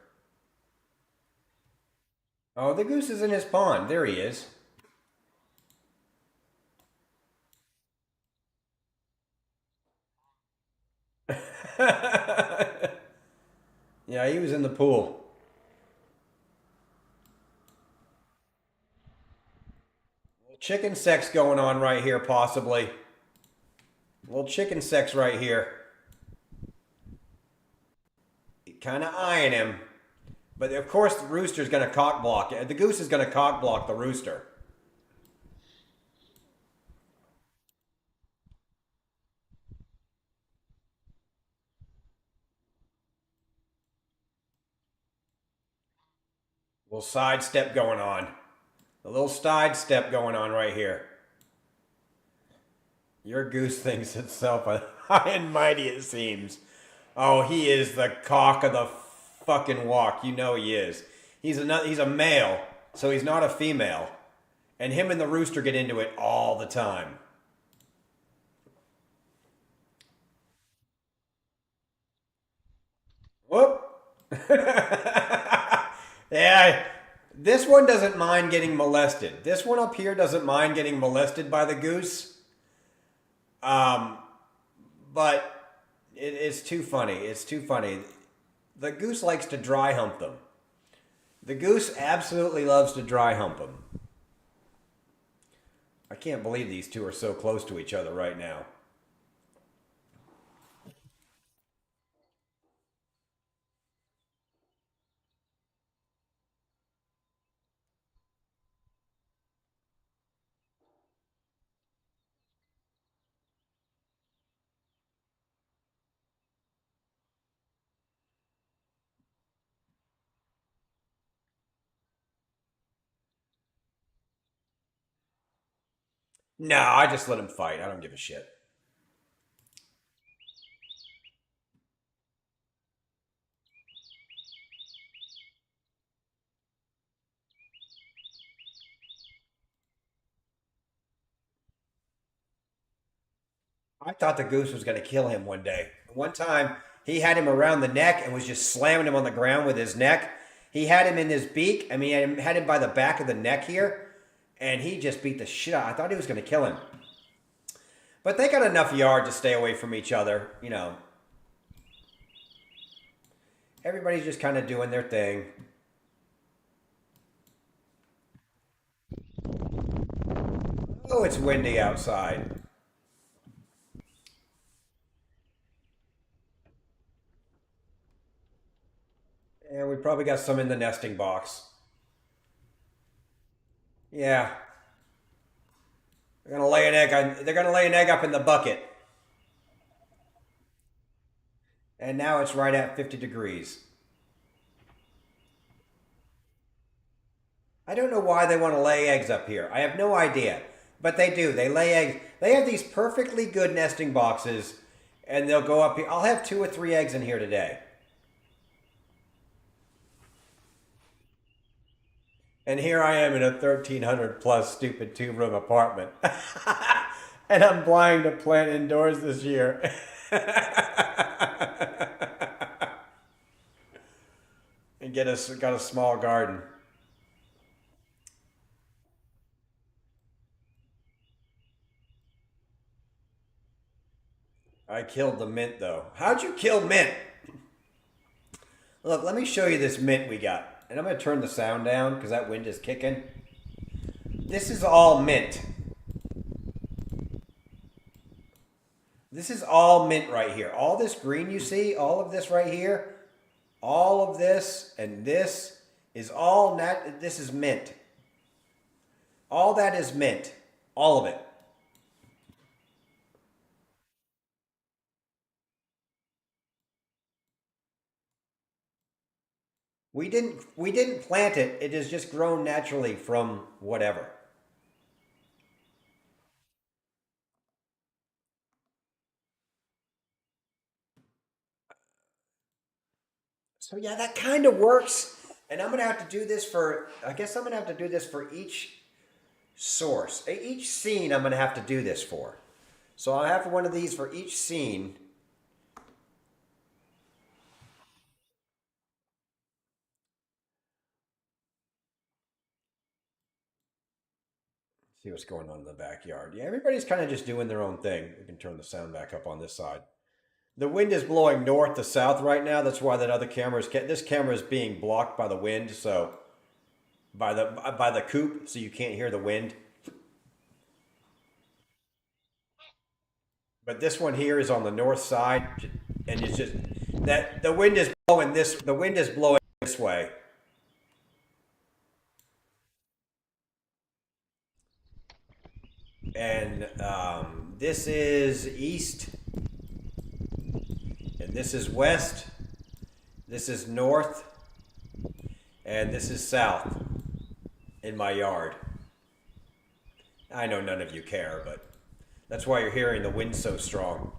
Oh, the goose is in his pond. There he is. Yeah, he was in the pool. Chicken sex going on right here, possibly. A little chicken sex right here. Kind of eyeing him. But of course, the rooster's going to cock block it. The goose is going to cock block the rooster. A little sidestep going on. A little sidestep going on right here. Your goose thinks itself high and mighty, it seems. Oh, he is the cock of the fucking walk. You know he is. He's a male, so he's not a female. And him and the rooster get into it all the time. Whoop. Yeah, this one doesn't mind getting molested. This one up here doesn't mind getting molested by the goose. Um, but it's too funny. It's too funny. The goose likes to dry hump them. The goose absolutely loves to dry hump them. I can't believe these two are so close to each other right now. No, I just let him fight. I don't give a shit. I thought the goose was going to kill him one day. One time, he had him around the neck and was just slamming him on the ground with his neck. He had him in his beak. I mean, had him by the back of the neck here, and he just beat the shit out. I thought he was going to kill him. But they got enough yard to stay away from each other. You know, everybody's just kind of doing their thing. Oh, it's windy outside. And we probably got some in the nesting box. Yeah, they're gonna lay an egg. They're gonna lay an egg up in the bucket, and now it's right at 50 degrees. I don't know why they want to lay eggs up here. I have no idea, but they do. They lay eggs. They have these perfectly good nesting boxes, and they'll go up here. I'll have 2 or 3 eggs in here today. And here I am in a 1,300 plus stupid 2 room apartment. And I'm blind to plant indoors this year. And got a small garden. I killed the mint though. How'd you kill mint? Look, let me show you this mint we got. And I'm going to turn the sound down because that wind is kicking. This is all mint. This is all mint right here. All this green you see, all of this right here, all of this and this is all this is mint. All that is mint. All of it. We didn't plant it. It has just grown naturally from whatever. So yeah, that kind of works. And I'm gonna have to do this for. I guess I'm gonna have to do this for each source, each scene. I'm gonna have to do this for. So I'll have one of these for each scene. See what's going on in the backyard. Yeah, everybody's kind of just doing their own thing. We can turn the sound back up on this side. The wind is blowing north to south right now. That's why that other camera is. This camera is being blocked by the wind, so by the coop, so you can't hear the wind. But this one here is on the north side, and it's just that the wind is blowing this. The wind is blowing this way, and this is east, and this is west. This is north, and this is south in my yard. I know none of you care, but that's why you're hearing the wind so strong.